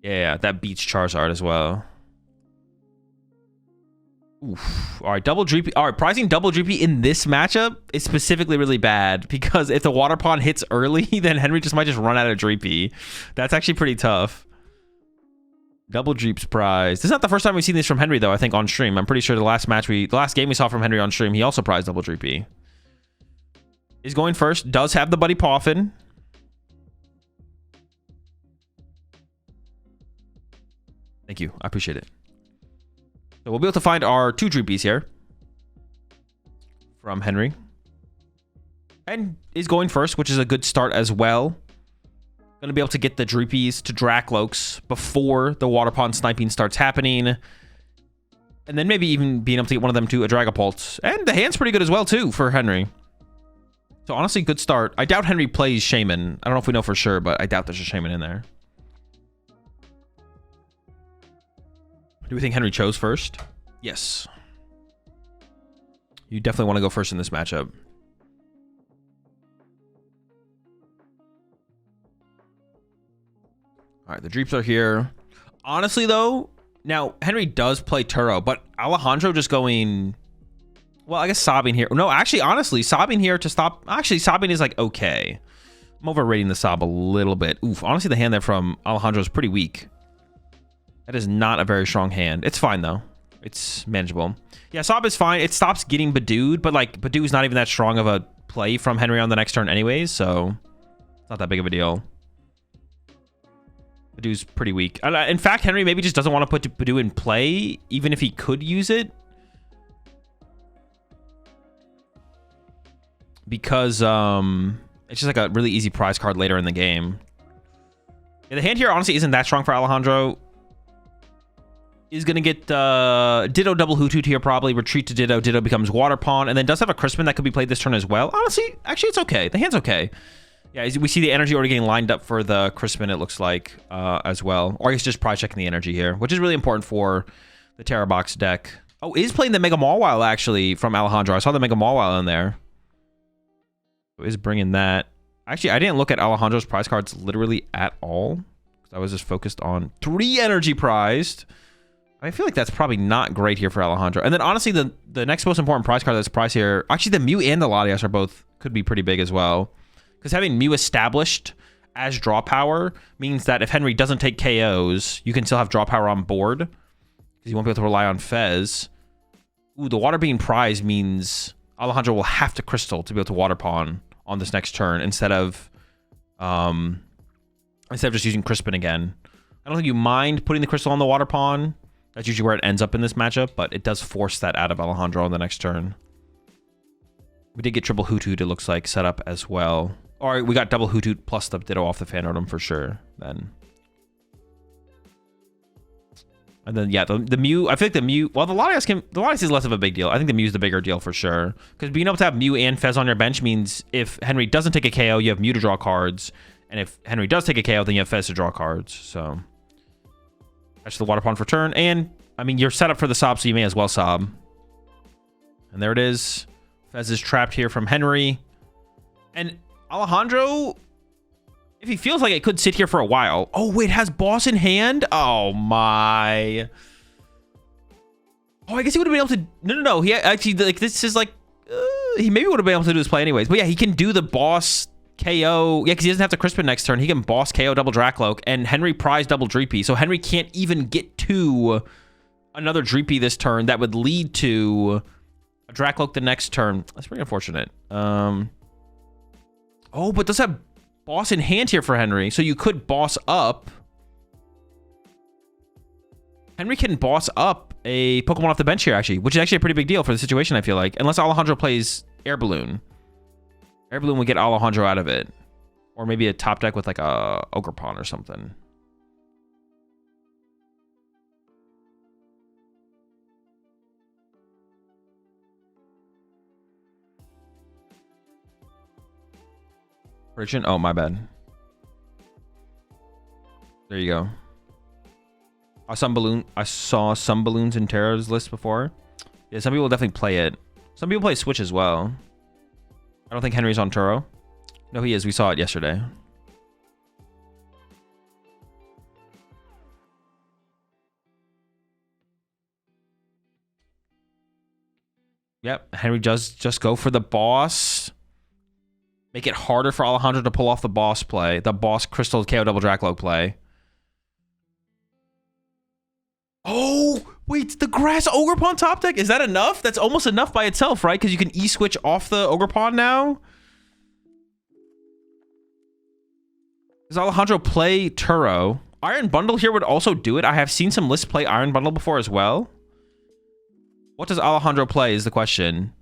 Yeah, that beats Charizard as well. Oof. All right, double Dreepy. All right, pricing double Dreepy in this matchup is specifically really bad because if the Water Pond hits early, then Henry just might just run out of Dreepy. That's actually pretty tough. Double Dreep's prize. This is not the first time we've seen this from Henry, though, I think, on stream. I'm pretty sure the last game we saw from Henry on stream, he also prized double Dreepy. Is going first. Does have the Buddy Poffin. Thank you. I appreciate it. So we'll be able to find our 2 Dreepies here from Henry. And is going first, which is a good start as well. Going to be able to get the Dreepies to Dracloaks before the Water Pond sniping starts happening. And then maybe even being able to get one of them to a Dragapult. And the hand's pretty good as well, too, for Henry. So honestly, good start. I doubt Henry plays Shaman. I don't know if we know for sure, but I doubt there's a Shaman in there. Do we think Henry chose first? Yes. You definitely want to go first in this matchup. All right, the Dreeps are here. Honestly, though, now Henry does play Turo, but Alejandro just going... Well, I guess sobbing here. No, actually, honestly, sobbing here to stop... Actually, sobbing is like, okay. I'm overrating the sob a little bit. Oof, honestly, the hand there from Alejandro is pretty weak. That is not a very strong hand. It's fine, though. It's manageable. Yeah, sob is fine. It stops getting Badooed, but, like, Badoo's not even that strong of a play from Henry on the next turn anyways, so it's not that big of a deal. Badoo's pretty weak. In fact, Henry maybe just doesn't want to put Badoo in play, even if he could use it. Because it's just like a really easy prize card later in the game. Yeah, the hand here honestly isn't that strong for Alejandro. Is going to get Ditto double Hoothoot here probably. Retreat to Ditto. Ditto becomes Water Pond. And then does have a Crispin that could be played this turn as well. Honestly, actually, it's okay. The hand's okay. Yeah, we see the energy already getting lined up for the Crispin, it looks like, as well. Or I guess just prize checking the energy here, which is really important for the Tera box deck. Oh, is playing the Mega Mawile, actually, from Alejandro. I saw the Mega Mawile in there. Is bringing that. Actually, I didn't look at Alejandro's prize cards literally at all. I was just focused on 3 energy prized. I feel like that's probably not great here for Alejandro. And then honestly, the next most important prize card that's priced here, actually the Mew and the Latias are both, could be pretty big as well. Because having Mew established as draw power means that if Henry doesn't take KOs, you can still have draw power on board. Because you won't be able to rely on Fez. Ooh, the water being prized means Alejandro will have to Crystal to be able to Water Pond on this next turn instead of just using Crispin again. I don't think you mind putting the Crystal on the Water Pond. That's usually where it ends up in this matchup, but it does force that out of Alejandro on the next turn. We did get triple Hoothoot, it looks like, set up as well. All right, we got double Hoothoot plus the Ditto off the fan rotom for sure, then. And then, yeah, the Mew, I feel like the Mew, well, the Latias is less of a big deal. I think the Mew's the bigger deal for sure. Because being able to have Mew and Fez on your bench means if Henry doesn't take a KO, you have Mew to draw cards. And if Henry does take a KO, then you have Fez to draw cards. So, that's the Water Pond for turn. And, I mean, you're set up for the sob, so you may as well sob. And there it is. Fez is trapped here from Henry. And Alejandro, if he feels like it could sit here for a while. Oh, wait, has boss in hand? Oh, my. Oh, I guess he would have been able to... No. He actually, like, this is like... he maybe would have been able to do this play anyways. But yeah, he can do the boss KO. Yeah, because he doesn't have to Crispin next turn. He can boss KO double Dracloak. And Henry prize double Dreepy. So Henry can't even get to another Dreepy this turn. That would lead to a Dracloak the next turn. That's pretty unfortunate. Oh, but does have boss in hand here for Henry, so you could boss up. Henry can boss up a Pokemon off the bench here, actually, which is actually a pretty big deal for the situation, I feel like. Unless Alejandro plays Air Balloon. Air Balloon would get Alejandro out of it. Or maybe a top deck with like a Ogerpon or something. Prediction? Oh, my bad. There you go. I saw some balloons in Tera's list before. Yeah, some people definitely play it. Some people play Switch as well. I don't think Henry's on Turo. No, he is. We saw it yesterday. Yep, Henry does just go for the boss. Make it harder for Alejandro to pull off the boss play. The boss crystal KO double Draclo play. Oh, wait, the grass Ogre Pawn top deck? Is that enough? That's almost enough by itself, right? Because you can E-switch off the Ogre Pawn now. Does Alejandro play Turo? Iron Bundle here would also do it. I have seen some lists play Iron Bundle before as well. What does Alejandro play is the question.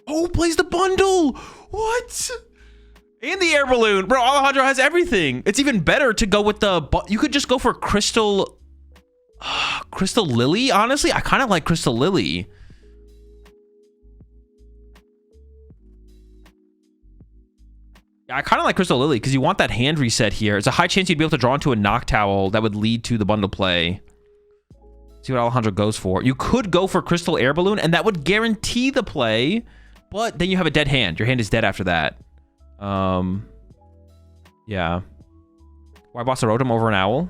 Oh, plays the bundle. What? And the air balloon. Bro, Alejandro has everything. It's even better to go with the... You could just go for Crystal... Crystal Lily? Honestly, I kind of like Crystal Lily. Yeah, I kind of like Crystal Lily because you want that hand reset here. It's a high chance you'd be able to draw into a Noctowl that would lead to the bundle play. See what Alejandro goes for. You could go for Crystal Air Balloon, and that would guarantee the play, but then you have a dead hand. Your hand is dead after that. Yeah. Why boss a Rotom over an Owl?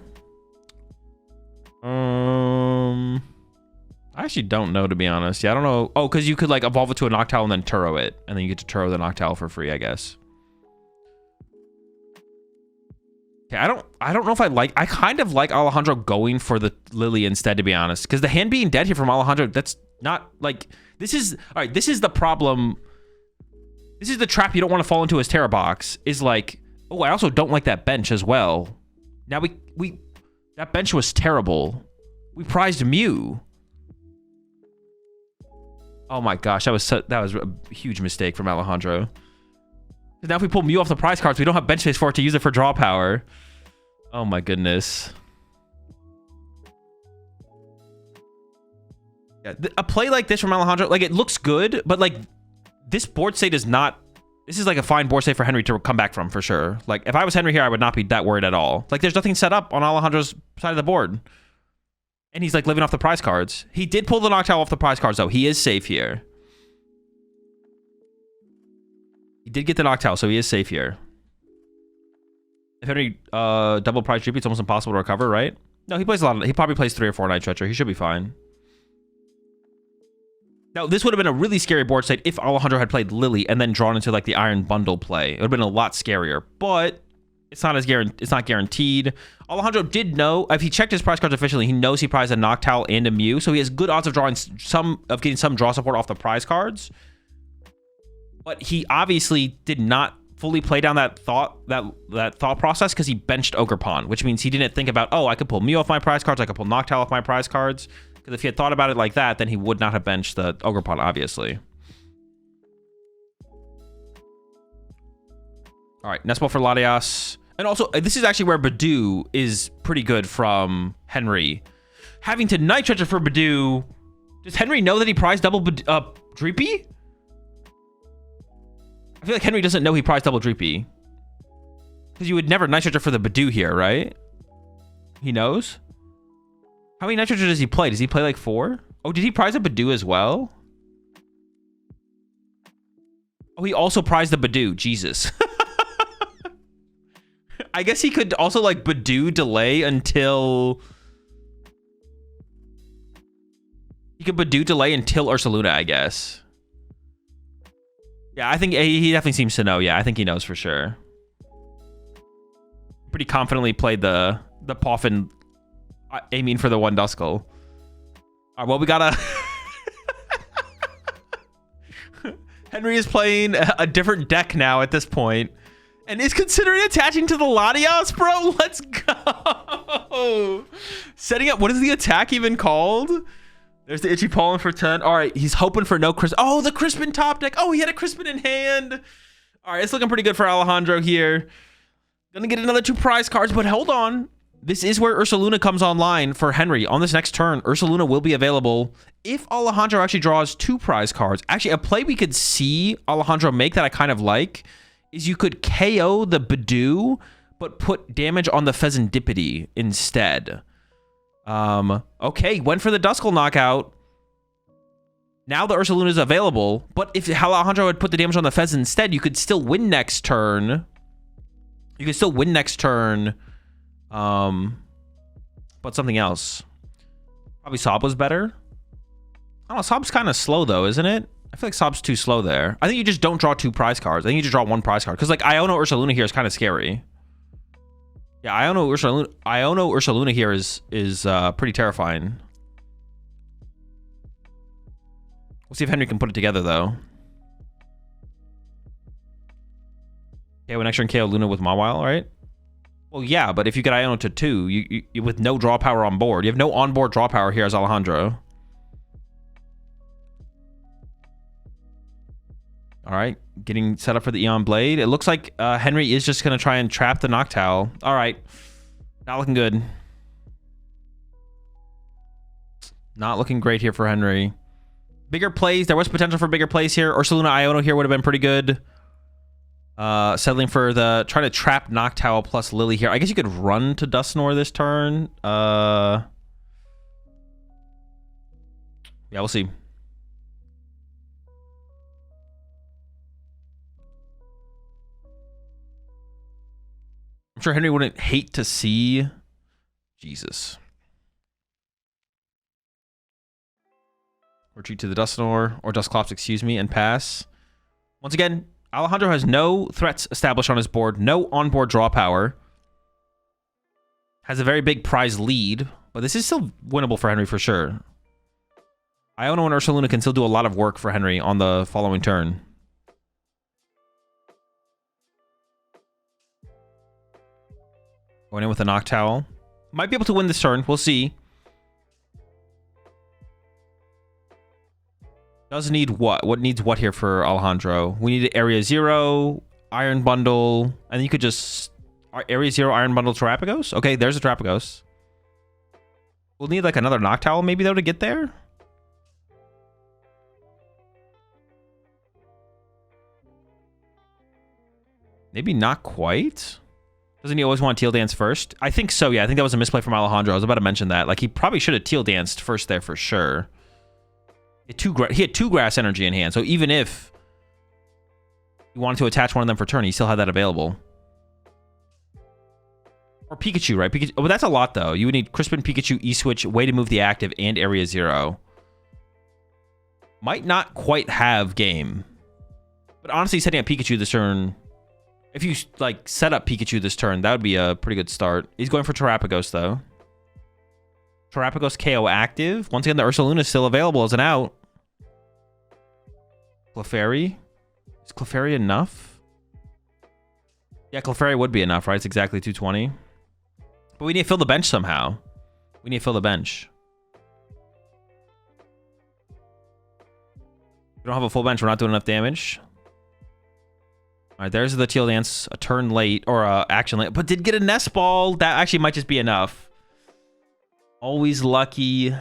I actually don't know, to be honest. Yeah, I don't know. Oh, because you could like evolve it to a Noctowl and then Turo it, and then you get to Turo the Noctowl for free, I guess. Okay, I don't know if I kind of like Alejandro going for the Lily instead, to be honest, because the hand being dead here from Alejandro, that's not like, this is all right. This is the problem. This is the trap you don't want to fall into as Tera box, is like, oh, I also don't like that bench as well. Now that bench was terrible. We prized Mew. Oh my gosh, that was a huge mistake from Alejandro. Now if we pull Mew off the prize cards, we don't have bench space for it to use it for draw power. Oh my goodness. Yeah, a play like this from Alejandro, like, it looks good, but like, this board state is not... This is like a fine board state for Henry to come back from, for sure. Like, if I was Henry here, I would not be that worried at all. Like, there's nothing set up on Alejandro's side of the board. And he's like living off the prize cards. He did pull the Noctowl off the prize cards, though. He is safe here. He did get the Noctowl, so he is safe here. If Henry double prize GP, it's almost impossible to recover, right? No, he plays a lot. He probably plays 3 or 4 Night Stretcher. He should be fine. Now, this would have been a really scary board state if Alejandro had played Lily and then drawn into like the Iron Bundle play. It would have been a lot scarier, but it's not as it's not guaranteed. Alejandro did know, if he checked his prize cards officially, he knows he prized a Noctowl and a Mew, so he has good odds of drawing getting some draw support off the prize cards. But he obviously did not fully play down that thought process because he benched Ogre Pawn, which means he didn't think about, oh, I could pull Mew off my prize cards, I could pull Noctowl off my prize cards. Because if he had thought about it like that, then he would not have benched the Ogre Pawn, obviously. All right, Nespal for Latias. And also, this is actually where Badoo is pretty good from Henry. Having to Night Treasure for Badoo. Does Henry know that he prized double Dreepy? I feel like Henry doesn't know he prized double Dreepy. Because you would never Night Treasure for the Badoo here, right? He knows? How many Night Treasure does he play? Does he play like 4? Oh, did he prize a Badoo as well? Oh, he also prized the Badoo. Jesus. I guess he could also like Badoo delay until... He could Badoo delay until Ursaluna, I guess. Yeah, I think he definitely seems to know. Yeah, I think he knows for sure. Pretty confidently played the Poffin aiming for the 1 Duskull. All right, well, we gotta... Henry is playing a different deck now at this point. And is considering attaching to the Latias, bro. Let's go. Setting up... What is the attack even called? There's the Itchy Pollen for 10. All right, he's hoping for no Crispin. Oh, the Crispin top deck. Oh, he had a Crispin in hand. All right, it's looking pretty good for Alejandro here. Gonna get another 2 prize cards, but hold on. This is where Ursaluna comes online for Henry. On this next turn, Ursaluna will be available if Alejandro actually draws 2 prize cards. Actually, a play we could see Alejandro make that I kind of like is you could KO the Badoo, but put damage on the Pheasantipity instead. Okay, went for the Duskull knockout. Now the Ursaluna is available, but if Alejandro had put the damage on the Pheasant instead, you could still win next turn. You could still win next turn. but something else. Probably Sob was better. I don't know. Sob's kind of slow though, isn't it? I feel like Sob's too slow there. I think you just don't draw 2 prize cards. I think you just draw 1 prize card. Because like Iono Ursaluna here is kind of scary. Yeah, Iono Ursaluna here is pretty terrifying. We'll see if Henry can put it together though. KO next turn KO Luna with Mawile, right? Well, yeah, but if you get Iono to 2, you with no draw power on board. You have no onboard draw power here as Alejandro. All right, getting set up for the Eon Blade. It looks like Henry is just going to try and trap the Noctowl. All right, not looking good. Not looking great here for Henry. Bigger plays. There was potential for bigger plays here. Ursaluna Iono here would have been pretty good. Settling for the... Try to trap Noctowl plus Lily here. I guess you could run to Dusknoir this turn. Yeah, we'll see. I'm sure Henry wouldn't hate to see... Jesus. Retreat to the Dusknoir, or Dusclops, excuse me, and pass. Once again, Alejandro has no threats established on his board, no onboard draw power. Has a very big prize lead, but this is still winnable for Henry for sure. Iono and Ursaluna can still do a lot of work for Henry on the following turn. Going in with a Noctowl. Might be able to win this turn. We'll see. Does need what? What needs what here for Alejandro? We need Area 0, Iron Bundle, and you could just... Area 0, Iron Bundle, Terapagos? Okay, there's a Terapagos. We'll need like another Noctowl maybe though to get there? Maybe not quite. Doesn't he always want Teal Dance first? I think so, yeah. I think that was a misplay from Alejandro. I was about to mention that. Like, he probably should have Teal Danced first there for sure. He had 2 Grass Energy in hand, so even if he wanted to attach one of them for turn, he still had that available. Or Pikachu, right? Pikachu. Oh, but that's a lot, though. You would need Crispin, Pikachu, E-Switch, way to move the active, and Area 0. Might not quite have game. But honestly, setting up Pikachu this turn... If you, like, set up Pikachu this turn, that would be a pretty good start. He's going for Terapagos, though. Terapagos KO active. Once again, the Ursaluna is still available as an out. Clefairy? Is Clefairy enough? Yeah, Clefairy would be enough, right? It's exactly 220. But we need to fill the bench somehow. We need to fill the bench. We don't have a full bench. We're not doing enough damage. All right, there's the Teal Dance, a turn late, or action late, but did get a Nest Ball. That actually might just be enough. Always lucky.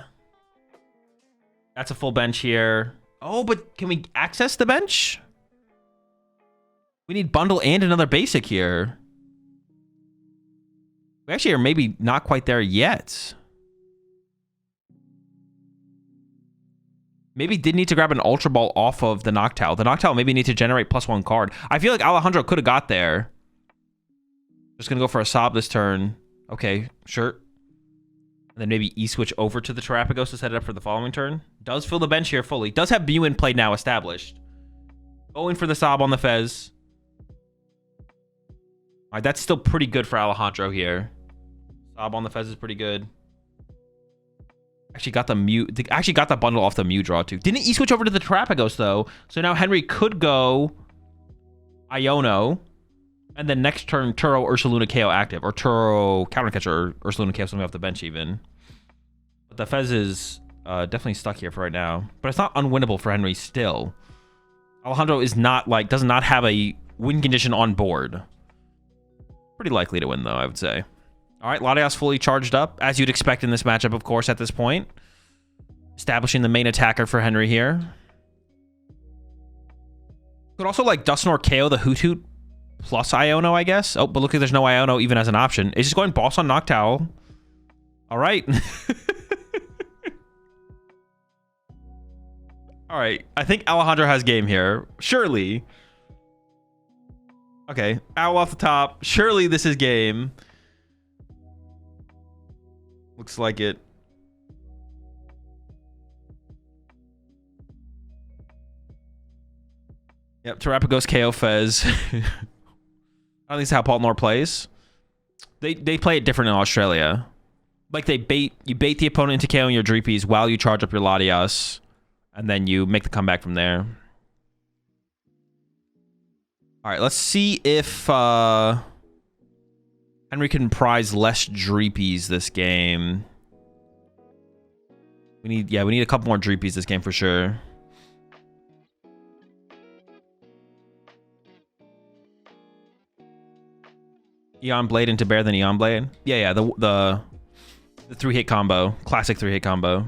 That's a full bench here. Oh, but can we access the bench? We need Bundle and another basic here. We actually are maybe not quite there yet. Maybe did need to grab an Ultra Ball off of the Noctowl. The Noctowl maybe need to generate +1 card. I feel like Alejandro could have got there. Just going to go for a Sob this turn. Okay, sure. And then maybe E-Switch over to the Terapagos to set it up for the following turn. Does fill the bench here fully. Does have Mew in play now established. Going for the Sob on the Fez. All right, that's still pretty good for Alejandro here. Sob on the Fez is pretty good. Actually got the Mew. Actually got the bundle off the Mew draw too. Didn't E-Switch over to the Terapagos though. So now Henry could go Iono. And then next turn, Turo, Ursaluna, KO active. Or Turo, Countercatcher, Ursaluna, KO something off the bench even. But the Fez is definitely stuck here for right now. But it's not unwinnable for Henry still. Alejandro is not like, does not have a win condition on board. Pretty likely to win though, I would say. All right, Latias fully charged up, as you'd expect in this matchup, of course, at this point. Establishing the main attacker for Henry here. Could also, like, Dusknoir KO the Hoot Hoot plus Iono, I guess. Oh, but look, there's no Iono even as an option. It's just going boss on Noctowl. All right. All right, I think Alejandro has game here. Surely. Okay, Owl off the top. Surely this is game. Looks like it. Yep, Terappa goes KO Fez. I don't think that's how Paul Nor plays. They play it different in Australia. Like you bait the opponent into KOing your Dreepies while you charge up your Latias, and then you make the comeback from there. All right, let's see if Henry can prize less Dreepies this game. We need a couple more Dreepies this game for sure. Eon Blade into Bear, then Eon Blade. Yeah, the 3-hit combo. Classic 3-hit combo.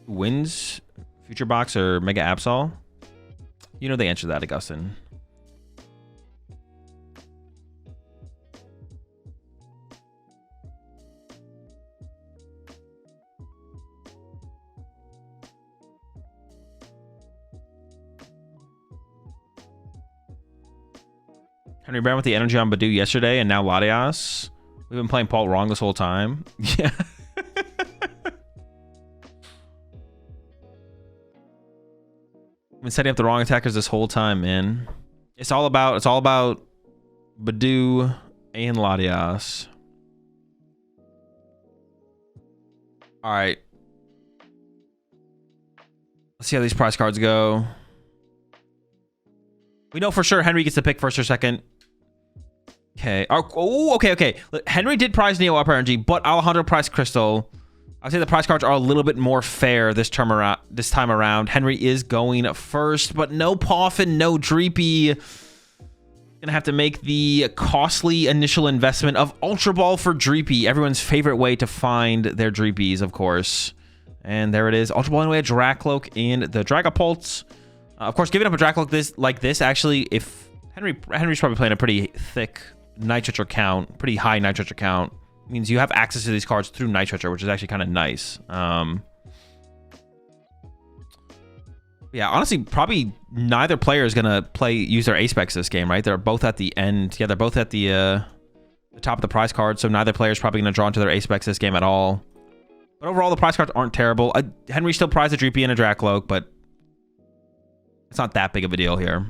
Who wins? Future Box or Mega Absol? You know the answer to that, Augustin. Henry Brown with the energy on Badoo yesterday and now Latias. We've been playing Paul wrong this whole time. Yeah. We've been setting up the wrong attackers this whole time, man. It's all about Badoo and Latias. All right. Let's see how these prize cards go. We know for sure Henry gets to pick first or second. Okay. Oh, okay. Henry did prize Neo Upper Energy, but Alejandro prized Crystal. I'd say the prize cards are a little bit more fair this time around. Henry is going first, but no Poffin, no Dreepy. Gonna have to make the costly initial investment of Ultra Ball for Dreepy, everyone's favorite way to find their Dreepies, of course. And there it is. Ultra Ball anyway, Dracloak and the Dragapult. Of course, giving up a Dracloak like this, actually, if Henry's probably playing a pretty thick Nitrate count, pretty high Nitrate count, means you have access to these cards through Nitrate, which is actually kind of nice. Yeah, honestly, probably neither player is gonna use their ace specs this game, right? They're both at the end. Yeah, they're both at the top of the prize card, so neither player is probably gonna draw into their ace specs this game at all. But overall, the prize cards aren't terrible. Henry still prized a Dreepy and a Dracloak, but it's not that big of a deal here.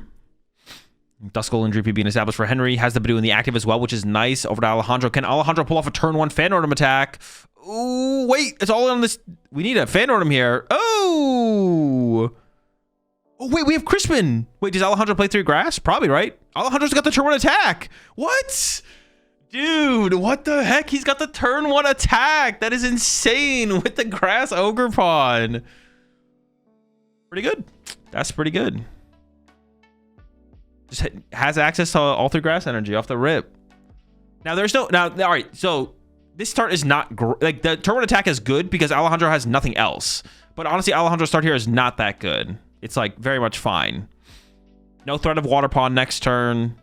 Duskull and Dreepy being established for Henry. Has the Badoo in the active as well, which is nice. Over to Alejandro. Can Alejandro pull off a turn 1 Phantom attack? Ooh, wait. It's all on this. We need a Phantom here. Oh, wait. We have Crispin. Wait, does Alejandro play 3 grass? Probably, right? Alejandro's got the turn 1 attack. What? Dude, what the heck? He's got the turn 1 attack. That is insane with the grass Ogre Pawn. Pretty good. That's pretty good. Just has access to all 3 grass energy off the rip. Now there's no all right. So this start is not like the turn 1 attack is good because Alejandro has nothing else. But honestly, Alejandro's start here is not that good. It's like very much fine. No threat of Water Pawn next turn.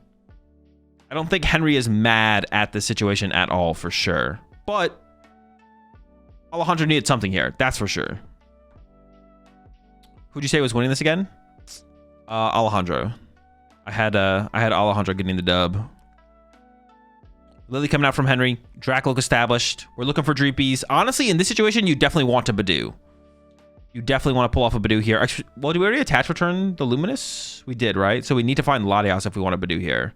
I don't think Henry is mad at the situation at all for sure. But Alejandro needed something here. That's for sure. Who'd you say was winning this again? Alejandro. I had Alejandro getting the dub. Lily coming out from Henry. Dracloak established. We're looking for Dreepies. Honestly, in this situation, you definitely want a Badoo. You definitely want to pull off a Badoo here. Actually, well, did we already attach return the Luminous? We did, right? So we need to find Latias if we want a Badoo here.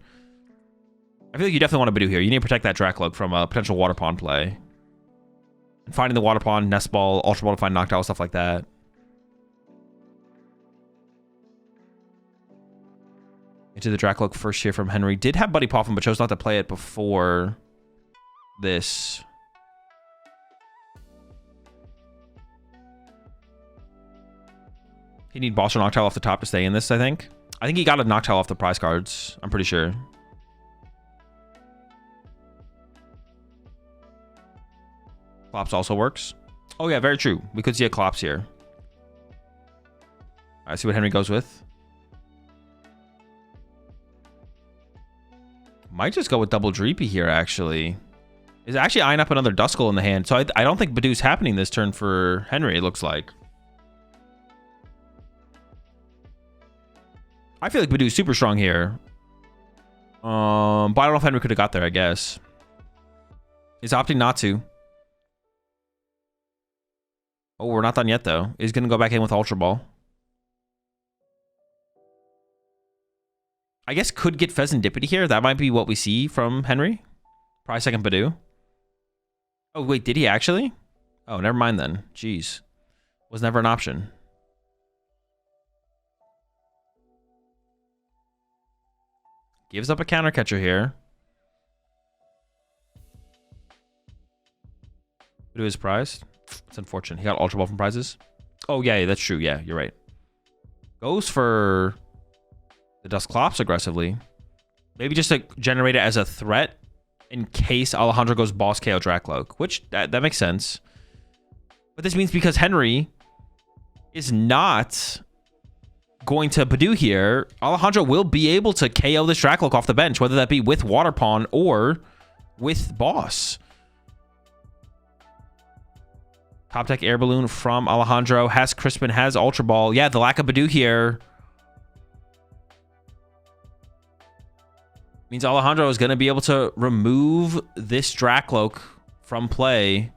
I feel like you definitely want a Badoo here. You need to protect that Dracloak from a potential Water Pawn play. And finding the Water Pawn, Nest Ball, Ultra Ball to find Noctowl, stuff like that. Into the Dracloak first here from Henry. Did have Buddy Poffin, but chose not to play it before this. He need Boss or Noctowl off the top to stay in this, I think. I think he got a Noctowl off the prize cards. I'm pretty sure. Clops also works. Oh yeah, very true. We could see a Clops here. I see what Henry goes with. Might just go with double Dreepy here, actually. Is actually eyeing up another Duskull in the hand. So I don't think Badoo's happening this turn for Henry, it looks like. I feel like Badoo's super strong here. But I don't know if Henry could have got there, I guess. He's opting not to. Oh, we're not done yet, though. He's going to go back in with Ultra Ball. I guess could get Pheasantipity here. That might be what we see from Henry. Probably second Badoo. Oh, wait, did he actually? Oh, never mind then. Jeez. Was never an option. Gives up a counter catcher here. Badoo is prized. It's unfortunate. He got Ultra Ball from prizes. Oh, yeah, that's true. Yeah, you're right. Goes for the Dusclops aggressively. Maybe just to generate it as a threat in case Alejandro goes boss KO Dracloak, which that makes sense. But this means because Henry is not going to Badoo here, Alejandro will be able to KO this Dracloak off the bench, whether that be with Water Pawn or with boss. Top deck Air Balloon from Alejandro. Has Crispin, has Ultra Ball. Yeah, the lack of Badoo here means Alejandro is going to be able to remove this Dracloak from play.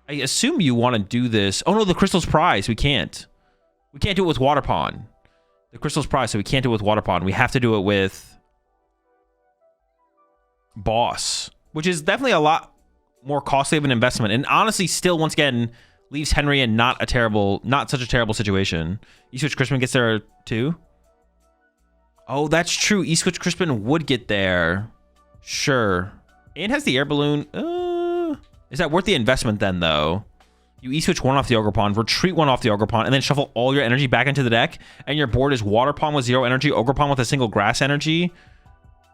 I assume you want to do this. Oh no, the Crystal's prize. We can't. We can't do it with Water Pawn. The Crystal's prize, so we can't do it with Water Pawn. We have to do it with boss, which is definitely a lot more costly of an investment, and honestly still once again leaves Henry in not such a terrible situation. E-Switch Crispin gets there too. Oh, that's true. E-Switch Crispin would get there, sure, and has the Air Balloon. Is that worth the investment then, though? You E-Switch one off the Ogre Pawn, retreat one off the Ogre Pawn, and then shuffle all your energy back into the deck, and your board is Water Pawn with 0 energy, Ogre Pawn with a single grass energy.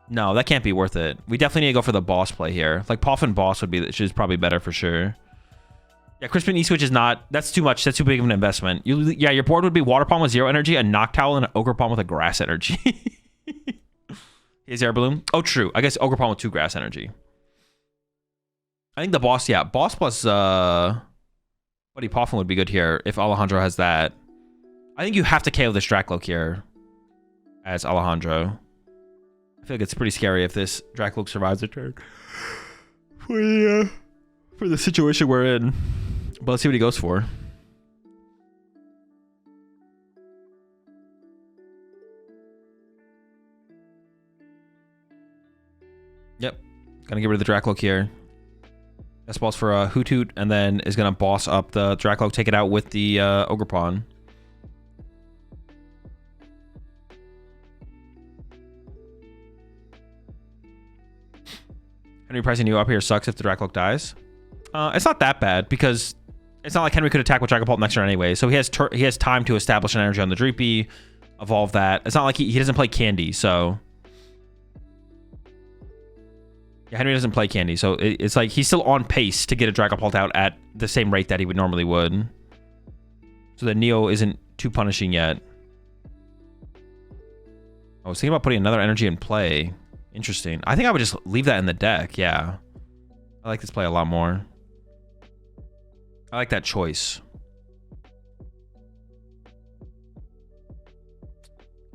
No, that can't be worth it. We definitely need to go for the boss play here. Like, Poffin boss is probably better for sure. Yeah, Crispin E-Switch is not... That's too much. That's too big of an investment. Yeah, your board would be Water Pawn with 0 energy, a Noctowl, and an Ogre Pawn with a grass energy. Here's Air Balloon. Oh, true. I guess Ogre Pawn with 2 grass energy. I think the boss... Yeah, boss plus... Buddy Poffin would be good here if Alejandro has that. I think you have to KO this Dracloak here as Alejandro. I feel like it's pretty scary if this Dracloak survives the turn. For the situation we're in. But let's see what he goes for. Yep. Gonna get rid of the Dracloak here. Best balls for a Hoot Hoot, and then is gonna boss up the Dracloak, take it out with the Ogre Pawn. Henry pricing you up here sucks if the Dracloak dies. It's not that bad because it's not like Henry could attack with Dragapult next turn anyway. So he has time to establish an energy on the Dreepy, evolve that. It's not like he doesn't play Candy, so yeah, Henry doesn't play Candy, so it's like he's still on pace to get a Dragapult out at the same rate that he would normally would. So the Neo isn't too punishing yet. I was thinking about putting another energy in play. Interesting. I think I would just leave that in the deck. Yeah. I like this play a lot more. I like that choice.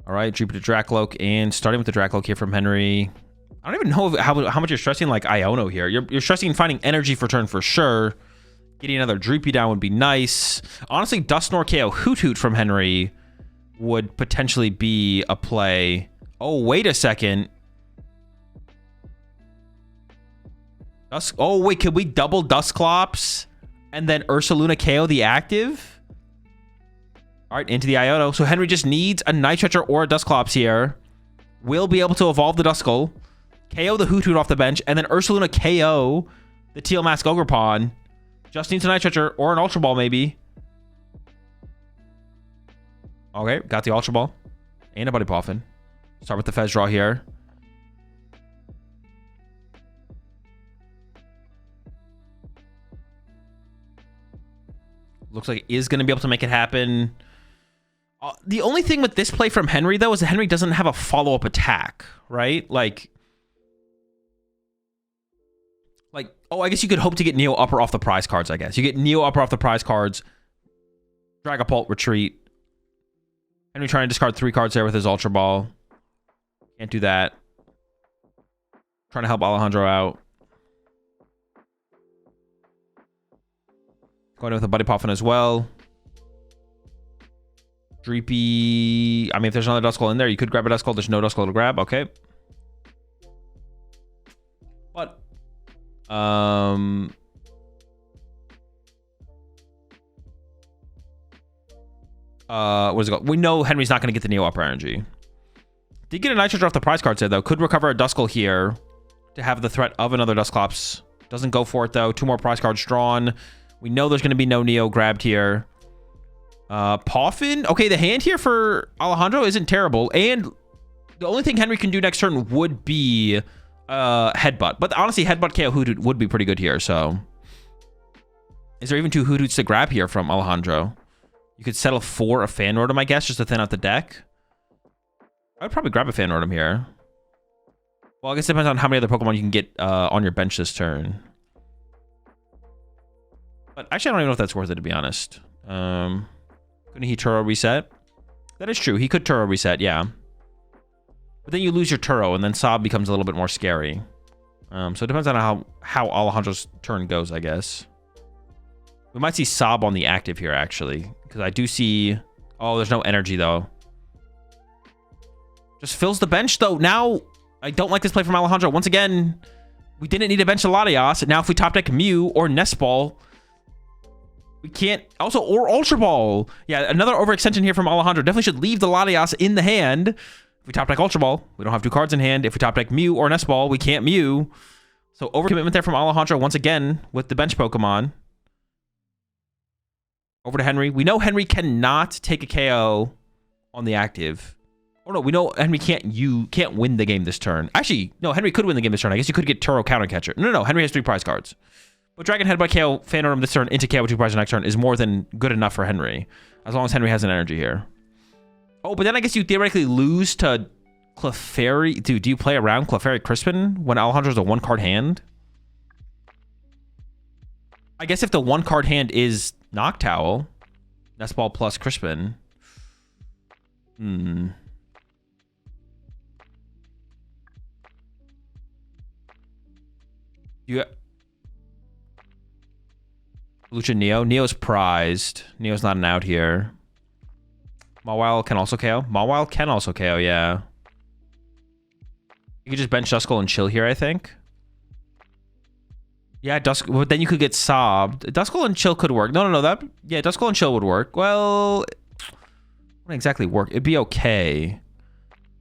All right, Jupiter Dracloak, and starting with the Dracloak here from Henry. I don't even know how much you're stressing like Iono here. You're stressing finding energy for turn for sure. Getting another Dreepy down would be nice. Honestly, Dusknoir KO Hoot Hoot from Henry would potentially be a play. Oh, wait a second. Oh, wait, could we double Dusclops and then Ursaluna KO the active? All right, into the Iono. So Henry just needs a Night Stretcher or a Dusclops here. We'll be able to evolve the Duskull, KO the Hoot Hoot off the bench, and then Ursaluna KO the Teal Mask Ogre Pawn. Just needs a Night Stretcher or an Ultra Ball, maybe. Okay, got the Ultra Ball. And a Buddy Poffin. Start with the Fez draw here. Looks like he is going to be able to make it happen. The only thing with this play from Henry, though, is that Henry doesn't have a follow-up attack, right? Like, oh, I guess you could hope to get Neo Upper off the prize cards, I guess. You get Neo Upper off the prize cards, Dragapult, retreat. Henry trying to discard 3 cards there with his Ultra Ball. Can't do that. Trying to help Alejandro out. Going in with a Buddy Poffin as well. Dreepy. I mean, if there's another Duskull in there, you could grab a Duskull. There's no Duskull to grab. Okay. But, what is it called? We know Henry's not going to get the Neo Upper Energy. Did get a Nitro off the prize cards there, though. Could recover a Duskull here to have the threat of another Dusclops. Doesn't go for it, though. 2 more prize cards drawn. We know there's going to be no Neo grabbed here. Poffin. Okay, the hand here for Alejandro isn't terrible. And the only thing Henry can do next turn would be Headbutt. But honestly, Headbutt KO Hoot would be pretty good here, so... Is there even 2 Hoot Hoots to grab here from Alejandro? You could settle for a Fan Rotom, I guess, just to thin out the deck. I would probably grab a Fan Rotom here. Well, I guess it depends on how many other Pokemon you can get on your bench this turn. But actually, I don't even know if that's worth it, to be honest. Couldn't he Turo reset? That is true. He could Turo reset, yeah. But then you lose your Turo, and then Sob becomes a little bit more scary. So it depends on how Alejandro's turn goes, I guess. We might see Sob on the active here, actually. Because I do see... Oh, there's no energy, though. Just fills the bench, though. Now, I don't like this play from Alejandro. Once again, we didn't need to bench a Latias. Now, if we top deck Mew or Nest Ball, we can't... Also, or Ultra Ball. Yeah, another overextension here from Alejandro. Definitely should leave the Latias in the hand. If we top deck Ultra Ball, we don't have 2 cards in hand. If we top deck Mew or Nest Ball, we can't Mew. So, overcommitment there from Alejandro once again with the bench Pokemon. Over to Henry. We know Henry cannot take a KO on the active. Oh no, we know Henry can't win the game this turn. Actually, no, Henry could win the game this turn. I guess you could get Turo Counter Catcher. No, Henry has 3 prize cards. But Dragon Head by KO, Fan Rotom this turn into KO with 2 prizes next turn is more than good enough for Henry. As long as Henry has an energy here. Oh, but then I guess you theoretically lose to Clefairy. Dude, do you play around Clefairy Crispin when Alejandro's a 1-card hand? I guess if the 1-card hand is Noctowl, Nest Ball plus Crispin. You Lucha Neo. Neo's prized. Neo's not an out here. Mawile can also KO. Mawile can also KO, yeah. You could just bench Duskull and chill here, I think. Yeah, but then you could get sobbed. Duskull and chill could work. No, yeah, Duskull and chill would work. Well, it wouldn't exactly work. It'd be okay.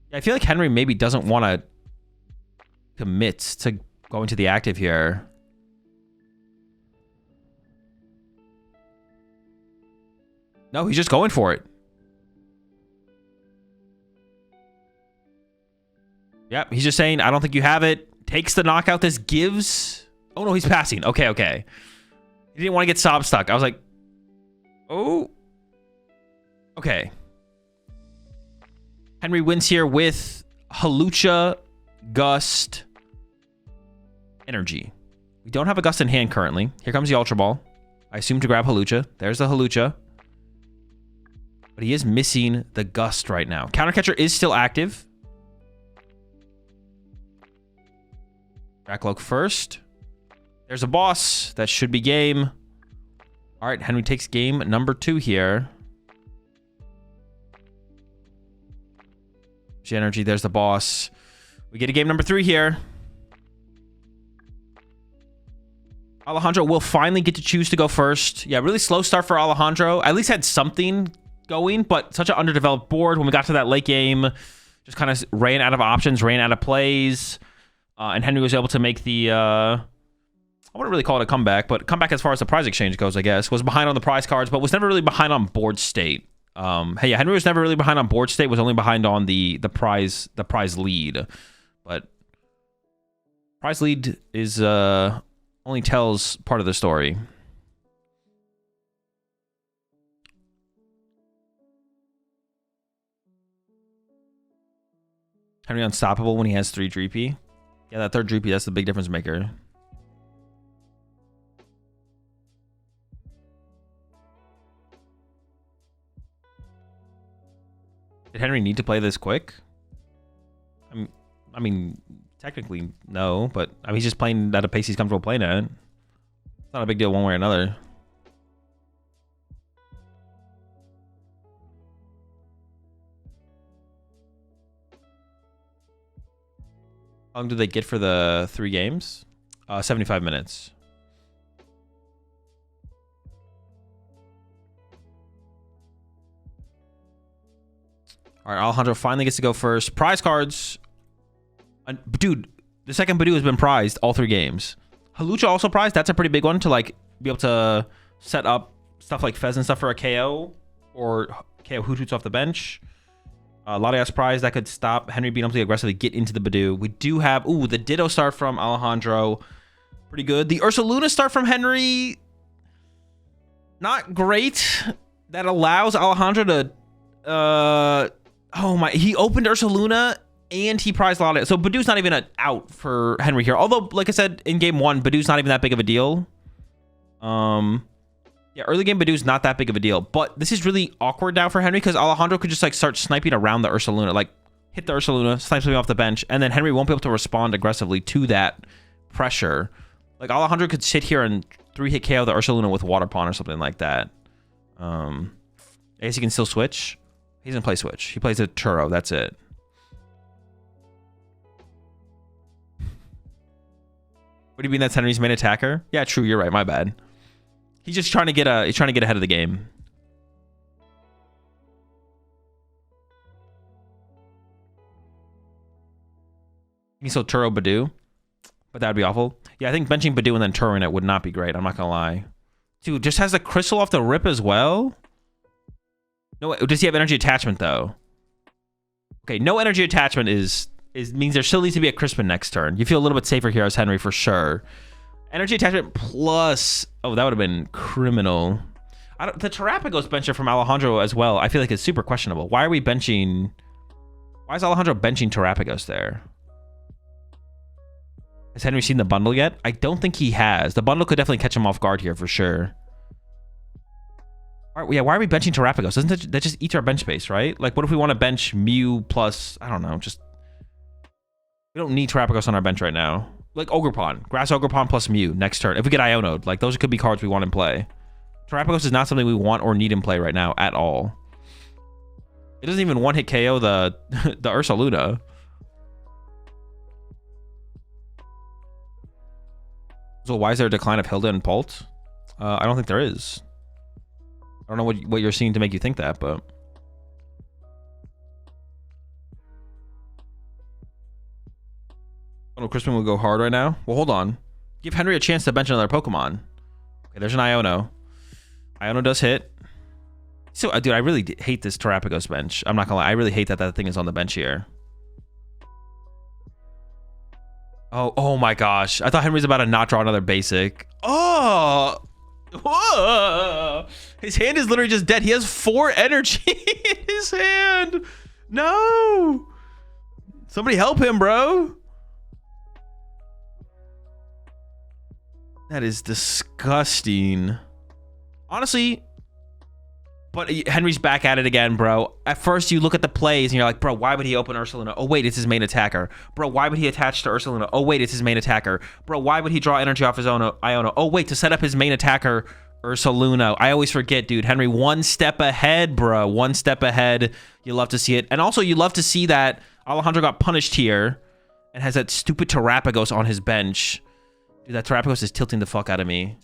Yeah, I feel like Henry maybe doesn't want to commit to going to the active here. No, he's just going for it. Yep, he's just saying, I don't think you have it. Takes the knockout this gives. Oh, no, he's passing. Okay. He didn't want to get Sob stuck. I was like, oh. Okay. Henry wins here with Hawlucha, Gust, Energy. We don't have a Gust in hand currently. Here comes the Ultra Ball. I assume to grab Hawlucha. There's the Hawlucha. But he is missing the Gust right now. Counter Catcher is still active. Backloak first. There's a boss. That should be game. All right, Henry takes game number 2 here. Energy, there's the boss. We get a game number 3 here. Alejandro will finally get to choose to go first. Yeah, really slow start for Alejandro. At least had something going, but such an underdeveloped board. When we got to that late game, just kind of ran out of options, ran out of plays. And Henry was able to make the... I wouldn't really call it a comeback, but comeback as far as the prize exchange goes, I guess. Was behind on the prize cards, but was never really behind on board state. Hey, yeah, Henry was never really behind on board state, was only behind on the prize lead. But prize lead is only tells part of the story. Henry unstoppable when he has 3 Dreepy. Yeah, that 3rd Dreepy, that's the big difference maker. Did Henry need to play this quick? I mean, technically, no. But I mean, he's just playing at a pace he's comfortable playing at. It's not a big deal one way or another. How long do they get for the 3 games? 75 minutes. All right, Alejandro finally gets to go first. Prize cards. Dude, the second Badoo has been prized all 3 games. Halucha also prized. That's a pretty big one to like be able to set up stuff like Fez and stuff for a KO or KO Hoothoots off the bench. Lariat's prize that could stop Henry being able to aggressively get into the Badoo. We do have, the Ditto start from Alejandro. Pretty good. The Ursaluna start from Henry. Not great. That allows Alejandro to... he opened Ursaluna and he prized Lariat. So Badoo's not even out for Henry here. Although, like I said, in game 1, Badoo's not even that big of a deal. Yeah, early game Badoo's not that big of a deal. But this is really awkward now for Henry because Alejandro could just like start sniping around the Ursaluna. Like hit the Ursaluna, snipe something off the bench, and then Henry won't be able to respond aggressively to that pressure. Like Alejandro could sit here and 3-hit KO the Ursaluna with Water Pawn or something like that. I guess he can still switch. He doesn't play switch. He plays a Turo. That's it. What do you mean that's Henry's main attacker? Yeah, true. You're right. My bad. He's just trying to get ahead of the game. He's still Turo Badoo, but that would be awful. Yeah, I think benching Badoo and then Turoing it would not be great. I'm not gonna lie. Dude, just has a crystal off the rip as well. No, does he have energy attachment though? Okay, no energy attachment means there still needs to be a Crispin next turn. You feel a little bit safer here as Henry for sure. Energy attachment plus... Oh, that would have been criminal. The Terapagos bencher from Alejandro as well, I feel like it's super questionable. Why are we benching... Why is Alejandro benching Terapagos there? Has Henry seen the bundle yet? I don't think he has. The bundle could definitely catch him off guard here for sure. Yeah, why are we benching Terapagos? Doesn't that just eats our bench space, right? Like, what if we want to bench Mew plus... I don't know, just... We don't need Terapagos on our bench right now. Like Ogerpon. Grass Ogerpon plus Mew next turn. If we get Iono'd, like those could be cards we want in play. Terapagos is not something we want or need in play right now at all. It doesn't even one-hit KO the Ursaluna. So why is there a decline of Hilda and Pult? I don't think there is. I don't know what you're seeing to make you think that, but... Oh, Crispin will go hard right now. Well, hold on. Give Henry a chance to bench another Pokemon. Okay, there's an Iono. Iono does hit. So, dude, I really hate this Terapagos bench. I'm not gonna lie. I really hate that thing is on the bench here. Oh my gosh. I thought Henry's about to not draw another basic. Oh! Whoa! His hand is literally just dead. He has 4 energy in his hand. No! Somebody help him, bro. That is disgusting. Honestly, but Henry's back at it again, bro. At first, you look at the plays and you're like, bro, why would he open Ursaluna? Oh, wait, it's his main attacker. Bro, why would he attach to Ursaluna? Oh, wait, it's his main attacker. Bro, why would he draw energy off his own Iono? Oh, wait, to set up his main attacker, Ursaluna. I always forget, dude. Henry, 1 step ahead, bro. 1 step ahead. You love to see it. And also, you love to see that Alejandro got punished here and has that stupid Terapagos on his bench. Dude, that Terapagos is tilting the fuck out of me.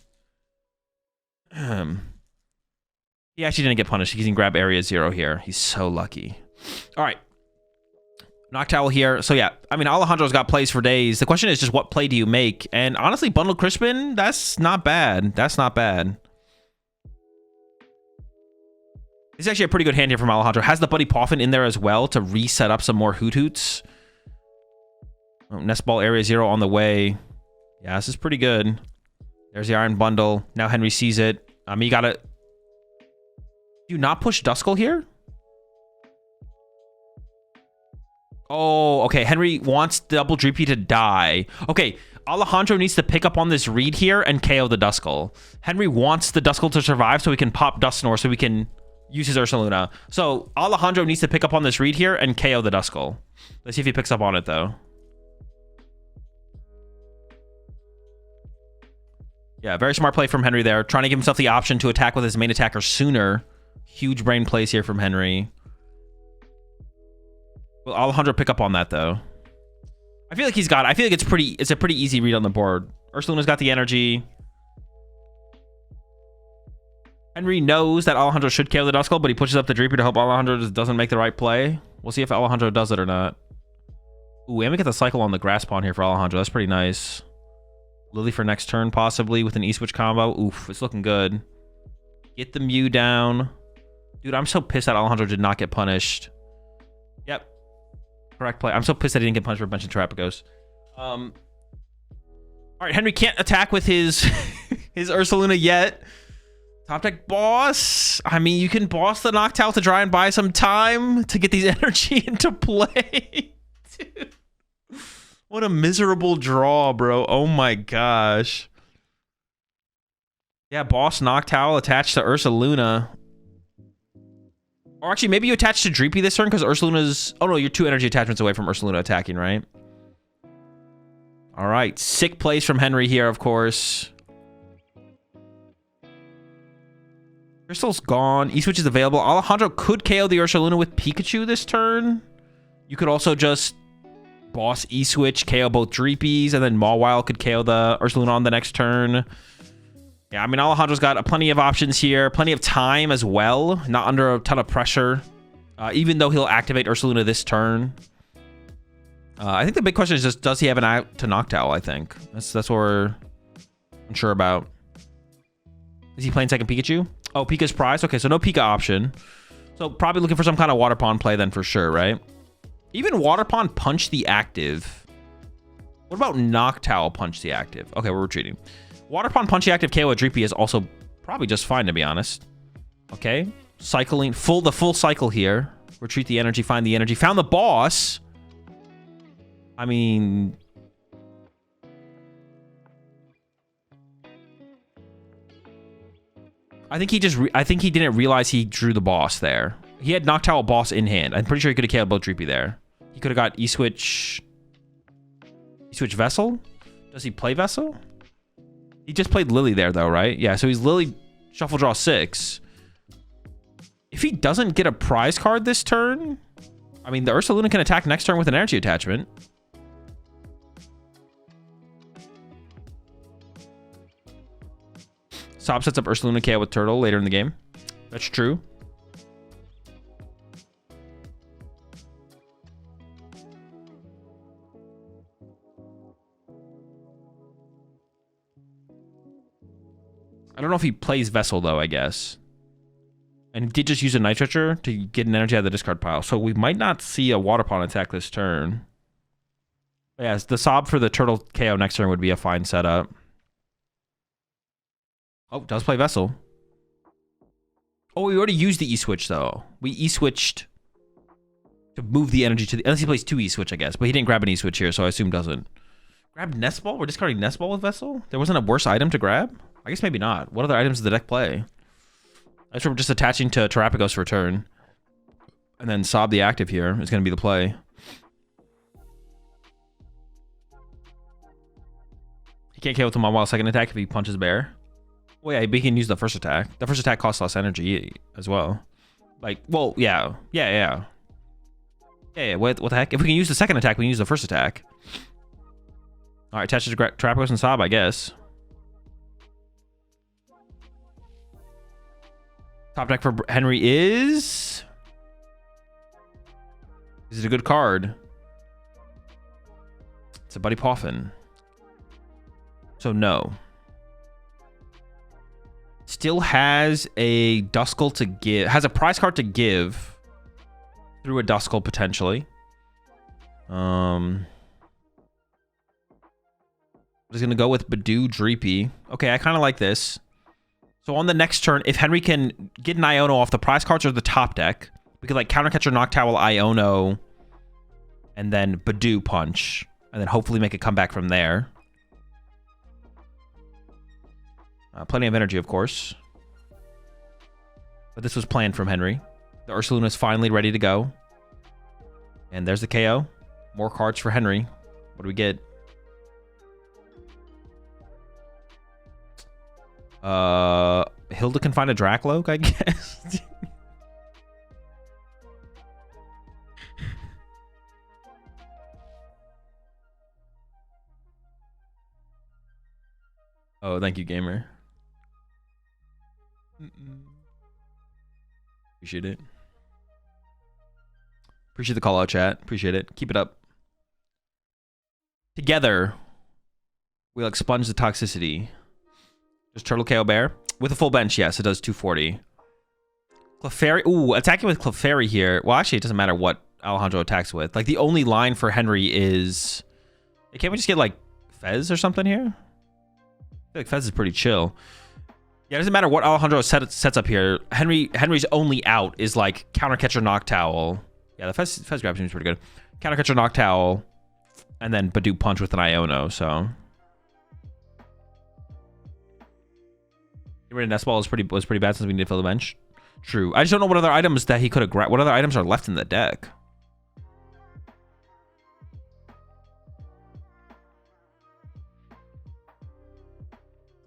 He actually didn't get punished. He can grab Area 0 here. He's so lucky. All right. Noctowl here. So, yeah. I mean, Alejandro's got plays for days. The question is just what play do you make? And honestly, Bundle Crispin, that's not bad. That's not bad. This is actually a pretty good hand here from Alejandro. Has the Buddy Poffin in there as well to reset up some more Hoothoots. Oh, Nest Ball Area 0 on the way. Yeah, this is pretty good. There's the Iron Bundle. Now Henry sees it. You gotta... Do you not push Duskull here? Oh, okay. Henry wants Double Dreepy to die. Okay, Alejandro needs to pick up on this read here and KO the Duskull. Henry wants the Duskull to survive so we can pop Dusknor so we can use his Ursaluna. So Alejandro needs to pick up on this read here and KO the Duskull. Let's see if he picks up on it, though. Yeah, very smart play from Henry there. Trying to give himself the option to attack with his main attacker sooner. Huge brain plays here from Henry. Will Alejandro pick up on that, though? I feel like he's got it. I feel like it's a pretty easy read on the board. Ursaluna's got the energy. Henry knows that Alejandro should KO the Duskull, but he pushes up the Dreepy to hope Alejandro just doesn't make the right play. We'll see if Alejandro does it or not. Ooh, and we get the cycle on the grass pawn here for Alejandro. That's pretty nice. Lily for next turn, possibly, with an E-switch combo. Oof, it's looking good. Get the Mew down. Dude, I'm so pissed that Alejandro did not get punished. Yep. Correct play. I'm so pissed that he didn't get punished for benching Terrapagos. All right, Henry can't attack with his his Ursaluna yet. Top deck boss. I mean, you can boss the Noctowl to try and buy some time to get these energy into play. Dude. What a miserable draw, bro. Oh my gosh. Yeah, boss Noctowl attached to Ursaluna. Or actually, maybe you attach to Dreepy this turn because Ursaluna's... Oh no, you're 2 energy attachments away from Ursaluna attacking, right? All right, sick plays from Henry here, of course. Crystal's gone. E-switch is available. Alejandro could KO the Ursaluna with Pikachu this turn. You could also just boss E-switch, KO both Dreepies, and then Mawile could KO the Ursaluna on the next turn. Yeah, I mean, Alejandro's got plenty of options here. Plenty of time as well. Not under a ton of pressure. Even though he'll activate Ursaluna this turn. I think the big question is just, does he have an out to Noctowl, I think. That's what we're unsure about. Is he playing second Pikachu? Oh, Pika's prize? Okay, so no Pika option. So probably looking for some kind of Water Pond play then for sure, right? Even Water Pond punch the active. What about Noctowl punch the active? Okay, we're retreating. Water Pond punch the active KO a Dreepy is also probably just fine, to be honest. Okay, cycling, the full cycle here. Retreat the energy, find the energy. Found the boss. I mean... I think he didn't realize he drew the boss there. He had Noctowl boss in hand. I'm pretty sure he could have KO'd both Dreepy there. He could have got E-switch... E-switch Vessel? Does he play Vessel? He just played Lily there, though, right? Yeah, so he's Lily Shuffle Draw 6. If he doesn't get a prize card this turn... I mean, the Ursaluna can attack next turn with an energy attachment. Sob sets up Ursaluna KO with Turtle later in the game. That's true. I don't know if he plays Vessel, though, I guess. And he did just use a Nitrocher to get an energy out of the discard pile. So we might not see a Water Pond attack this turn. But yeah, the Sob for the Turtle KO next turn would be a fine setup. Oh, does play Vessel. Oh, we already used the E-switch, though. We E-switched to move the energy to the... Unless he plays 2 E-switch, I guess. But he didn't grab an E-switch here, so I assume doesn't. Grab Nest Ball? We're discarding Nest Ball with Vessel? There wasn't a worse item to grab? I guess maybe not. What other items does the deck play? I guess we're just attaching to Terrapagos for turn. And then Sob the active here is going to be the play. He can't KO with the Mawile second attack if he punches Bear. Well, yeah, he can use the first attack. The first attack costs less energy as well. Like, well, yeah. Yeah, what the heck? If we can use the second attack, we can use the first attack. All right, attach to Terrapagos and Sob, I guess. Top deck for Henry is... Is it a good card? It's a Buddy Poffin. So no. Still has a Duskull to give. Has a prize card to give through a Duskull potentially. Just gonna go with Badoo Dreepy. Okay, I kind of like this. So on the next turn, if Henry can get an Iono off the prize cards or the top deck, we could like Countercatcher, Noctowl, Iono, and then Badoo punch, and then hopefully make a comeback from there. Plenty of energy, of course. But this was planned from Henry. The Ursaluna is finally ready to go. And there's the KO. More cards for Henry. What do we get? Hilda can find a Dracloak, I guess. Oh, thank you, gamer. Appreciate it. Appreciate the call out, chat. Appreciate it. Keep it up. Together, we'll expunge the toxicity. Just Turtle KO Bear. With a full bench, yes, it does 240. Clefairy. Ooh, attacking with Clefairy here. Well, actually, it doesn't matter what Alejandro attacks with. Like, the only line for Henry is... Can't we just get, like, Fez or something here? I feel like Fez is pretty chill. Yeah, it doesn't matter what Alejandro sets up here. Henry's only out is, like, Countercatcher Noctowl. Yeah, the Fez grab seems pretty good. Countercatcher Noctowl. And then Badoo Punch with an Iono, so... Getting rid of Nest Ball was pretty bad since we need to fill the bench. True. I just don't know what other items that he could have grabbed. What other items are left in the deck?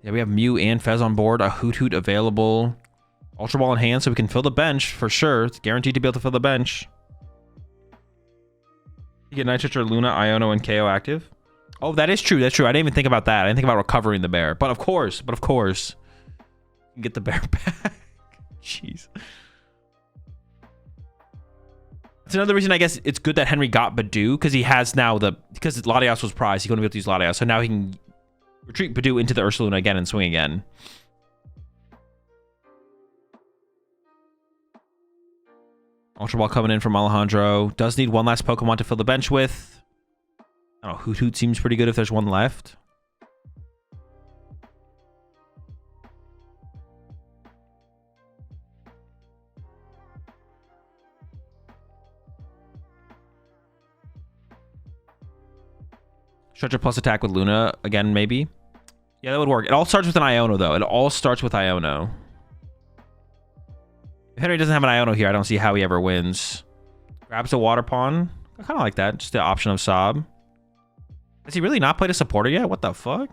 Yeah, we have Mew and Fez on board. A Hoot Hoot available. Ultra Ball in hand, so we can fill the bench for sure. It's guaranteed to be able to fill the bench. You get Nitrate or Luna, Iono, and KO active. Oh, that is true. That's true. I didn't even think about that. I didn't think about recovering the bear. But of course, you can get the bear back. Jeez. That's another reason I guess it's good that Henry got Badoo, because he has now because Latias was prized, he's going to be able to use Latias. So now he can retreat Badoo into the Ursaluna again and swing again. Ultra Ball coming in from Alejandro. Does need one last Pokemon to fill the bench with. I don't know, Hoot Hoot seems pretty good if there's one left. Stretcher plus attack with Luna again, maybe. Yeah, that would work. It all starts with an Iono, though. It all starts with Iono. If Henry doesn't have an Iono here, I don't see how he ever wins. Grabs a Water Pawn. I kind of like that. Just the option of Sob. Has he really not played a supporter yet? What the fuck?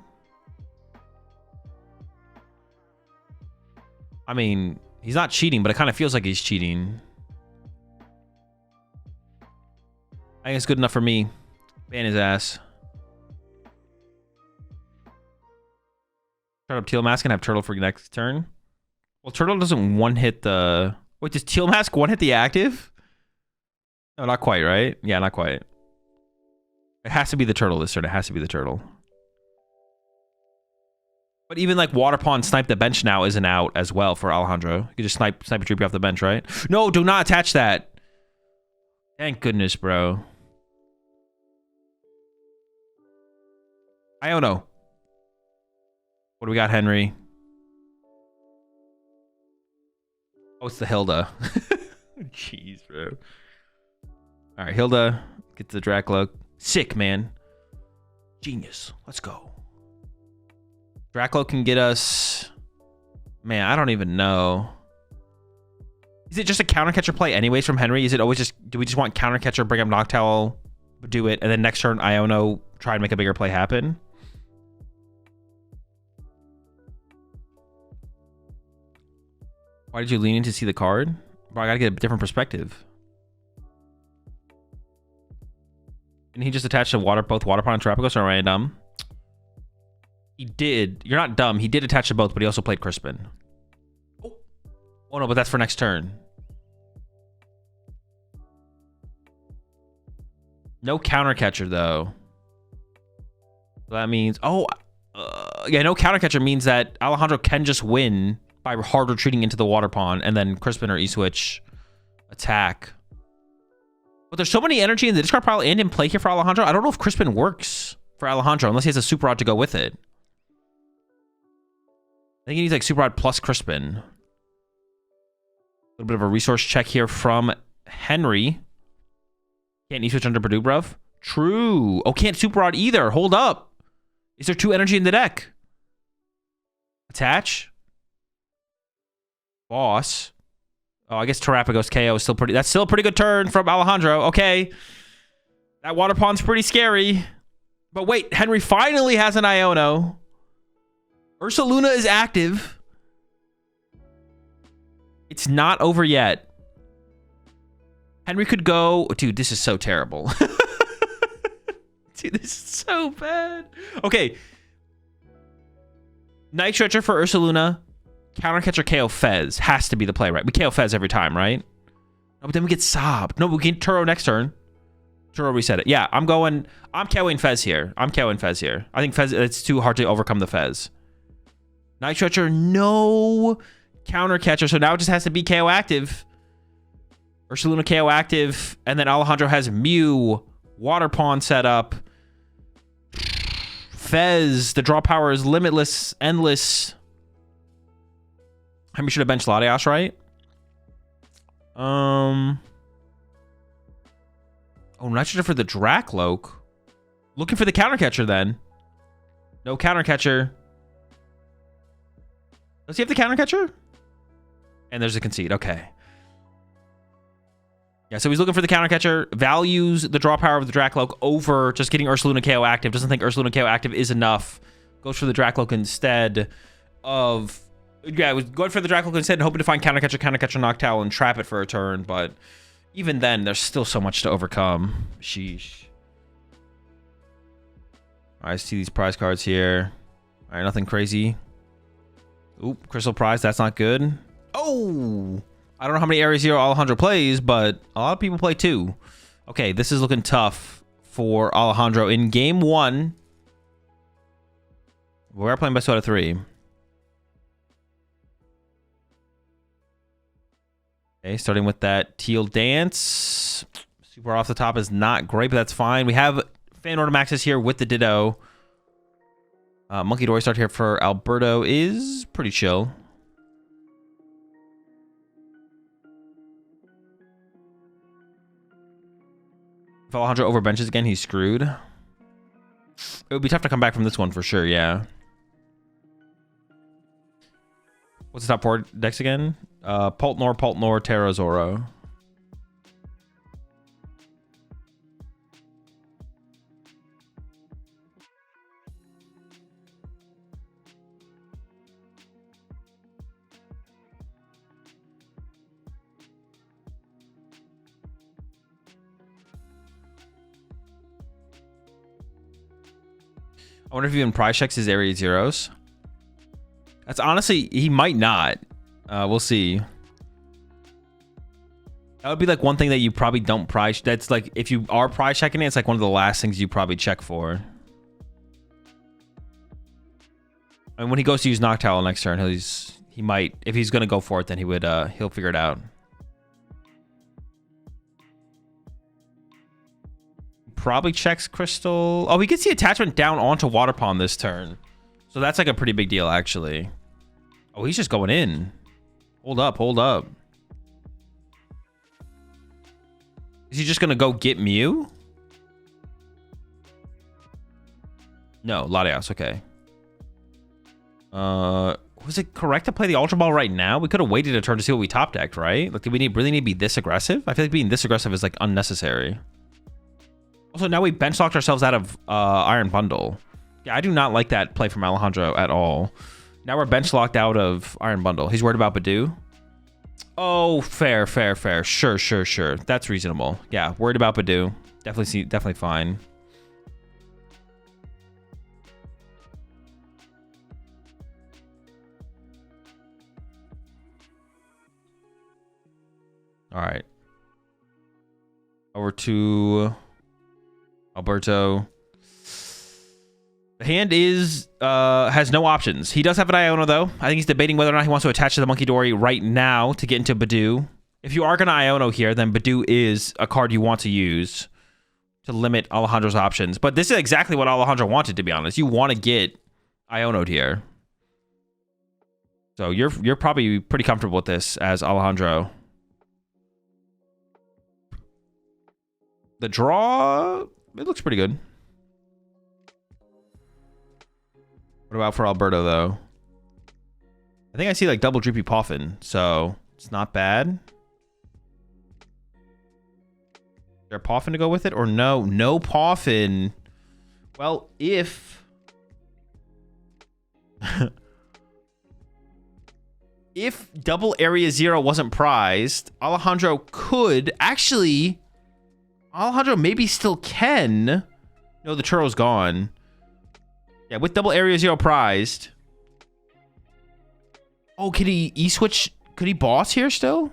I mean, he's not cheating, but it kind of feels like he's cheating. I think it's good enough for me. Ban his ass. Start up Teal Mask and have Turtle for next turn. Well, Turtle doesn't one-hit the... Wait, does Teal Mask one-hit the active? No, not quite, right? Yeah, not quite. It has to be the Turtle this turn. It has to be the Turtle. But even like Water Pawn Snipe the bench now isn't out as well for Alejandro. You can just snipe a Droopy off the bench, right? No, do not attach that. Thank goodness, bro. I don't know. What do we got, Henry? Oh, it's the Hilda. Jeez, bro. All right, Hilda. Get the Dracloak. Sick, man. Genius. Let's go. Dracloak can get us... Man, I don't even know. Is it just a counter catcher play anyways from Henry? Is it always just... Do we just want counter catcher, bring up Noctowl, do it, and then next turn Iono try and make a bigger play happen? Why did you lean in to see the card? Bro, I gotta get a different perspective. Didn't he just attach to both Water Pawn and Terapagos, or am I dumb? He did. You're not dumb. He did attach to both, but he also played Crispin. Oh no, but that's for next turn. No counter catcher though. So that means... Oh, yeah, no counter catcher means that Alejandro can just win by hard retreating into the Water Pawn and then Crispin or E-Switch attack. But there's so many energy in the discard pile and in play here for Alejandro. I don't know if Crispin works for Alejandro unless he has a Super Rod to go with it. I think he needs like Super Rod plus Crispin. A little bit of a resource check here from Henry. Can't E-Switch under Badoo, bruv. True. Oh, can't Super Rod either. Hold up. Is there 2 energy in the deck? Attach. Boss. Oh, I guess Terapagos KO is still pretty... That's still a pretty good turn from Alejandro. Okay. That water pond's pretty scary. But wait, Henry finally has an Iono. Ursaluna is active. It's not over yet. Henry could go... Dude, this is so terrible. Dude, this is so bad. Okay. Night Stretcher for Ursaluna. Counter Catcher KO Fez. Has to be the play, right? We KO Fez every time, right? No, but then we get sobbed. No, we get Turo next turn. Turo reset it. Yeah, I'm KOing Fez here. I think Fez, it's too hard to overcome the Fez. Night Stretcher, no Counter Catcher. So now it just has to be KO active. Ursaluna KO active. And then Alejandro has Mew. Water Pond set up. Fez, the draw power is limitless, endless. Henry should have benched Latias, right? Oh, Nitrogen for the Dracloak. Looking for the counter catcher then. No counter catcher. Does he have the counter catcher? And there's a concede. Okay. Yeah, so he's looking for the counter catcher. Values the draw power of the Dracloak over just getting Ursaluna KO active. Doesn't think Ursaluna KO active is enough. Goes for the Dracloak instead of... Yeah, I was going for the Dracloak instead and hoping to find counter catcher, Noctowl, and trap it for a turn, but even then, there's still so much to overcome. Sheesh. All right, see these prize cards here. All right, nothing crazy. Oop, Crystal Prize, that's not good. Oh! I don't know how many Area Zero Alejandro plays, but a lot of people play too. Okay, this is looking tough for Alejandro in game one. We're playing best out of 3. Okay, starting with that teal dance. Super off the top is not great, but that's fine. We have Fan Order Maxes here with the Ditto. Monkey Dory start here for Alberto is pretty chill. If Alejandro overbenches again, he's screwed. It would be tough to come back from this one for sure, yeah. What's the top 4 decks again? Pultnor, Tera, Zoro. I wonder if he even prize checks his Area Zeros. That's honestly, he might not. We'll see. That would be like one thing that you probably don't prize. That's like, if you are prize checking it, it's like one of the last things you probably check for. And when he goes to use Noctowl next turn, he might, if he's gonna go for it, then he'll figure it out. Probably checks Crystal. Oh, he gets the attachment down onto Water Pond this turn. So that's like a pretty big deal, actually. Oh, he's just going in. Hold up, hold up. Is he just going to go get Mew? No, Latias, okay. Was it correct to play the Ultra Ball right now? We could have waited a turn to see what we top decked, right? Like, do we really need to be this aggressive? I feel like being this aggressive is like unnecessary. Also, now we bench locked ourselves out of Iron Bundle. Yeah, I do not like that play from Alejandro at all. Now we're bench locked out of Iron Bundle. He's worried about Badu. Oh, fair. Sure. That's reasonable. Yeah, worried about Badu. Definitely fine. All right. Over to Alberto. The hand has no options. He does have an Iono, though. I think he's debating whether or not he wants to attach to the Monkey Dory right now to get into Badu. If you are going to Iono here, then Badu is a card you want to use to limit Alejandro's options. But this is exactly what Alejandro wanted, to be honest. You want to get Iono'd here. So you're probably pretty comfortable with this as Alejandro. The draw, it looks pretty good. What about for Alberto, though? I think I see like double Droopy Poffin, so it's not bad. there a Poffin to go with it or no? No Poffin. Well, if if double area 0 wasn't prized, Alejandro could actually. Alejandro maybe still can. No, the churro's gone. Yeah, with double area 0 prized. Oh, could he E-switch? Could he boss here still?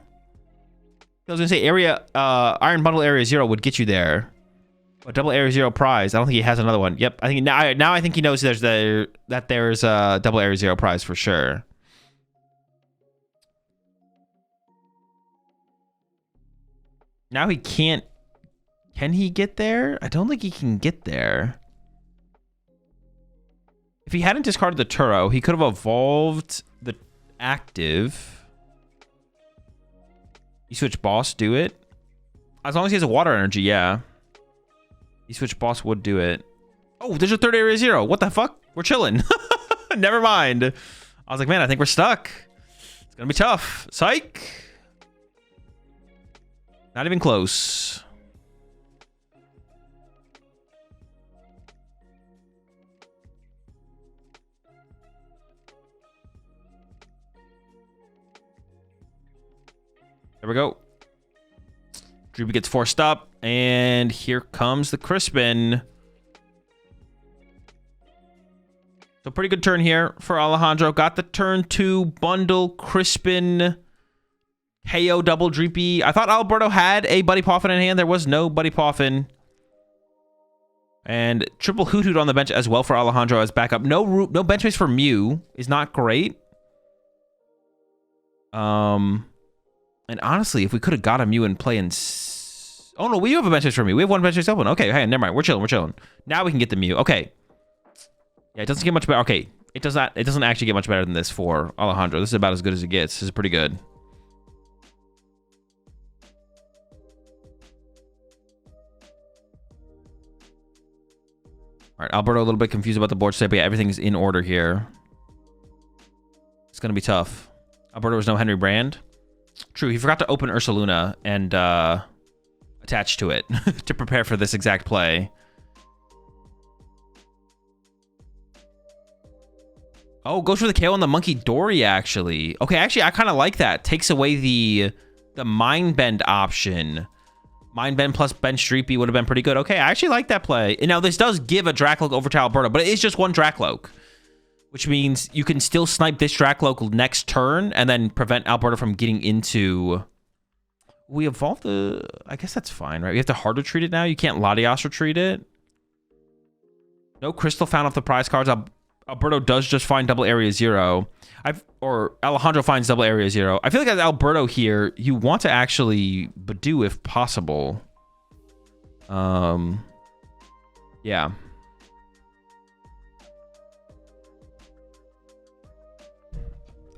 I was gonna say area Iron Bundle area 0 would get you there. But double area 0 prize. I don't think he has another one. Yep. I think now I think he knows there's a double area 0 prize for sure. Now he can't. Can he get there? I don't think he can get there. If he hadn't discarded the Turo, he could have evolved the active. You switch boss, do it. As long as he has a water energy, yeah. You switch boss would do it. Oh, there's a third area 0. What the fuck? We're chilling. Never mind. I was like, man, I think we're stuck. It's gonna be tough. Psych. Not even close. There we go. Droopy gets forced up, and here comes the Crispin. So pretty good turn here for Alejandro. Got the turn 2 bundle Crispin KO double Droopy. I thought Alberto had a Buddy Poffin in hand. There was no Buddy Poffin. And triple Hoot Hoot on the bench as well for Alejandro as backup. No bench space for Mew is not great. And honestly, if we could have got a Mew in play and... Oh, no, we do have a bench space for Mew. We have one bench space open. Okay, hey, never mind. We're chilling. Now we can get the Mew. Okay. Yeah, it doesn't get much better. Okay, it doesn't actually get much better than this for Alejandro. This is about as good as it gets. This is pretty good. All right, Alberto a little bit confused about the board state, but yeah, everything's in order here. It's going to be tough. Alberto was no Henry Brand. True, he forgot to open Ursaluna and attach to it to prepare for this exact play. Oh, goes for the KO on the Monkey Dory, actually. Okay, actually, I kind of like that. Takes away the Mind Bend option. Mind Bend plus Bench Dreepy would have been pretty good. Okay, I actually like that play. And now this does give a Dracloak over to Alberto, but it is just one Dracloak. Which means you can still snipe this Dracloak next turn and then prevent Alberto from getting into... We evolved the... I guess that's fine, right? We have to hard retreat it now. You can't Latios retreat it. No Crystal found off the prize cards. Alberto does just find double area 0. Or Alejandro finds double area 0. I feel like as Alberto here, you want to actually Badoo if possible. Yeah.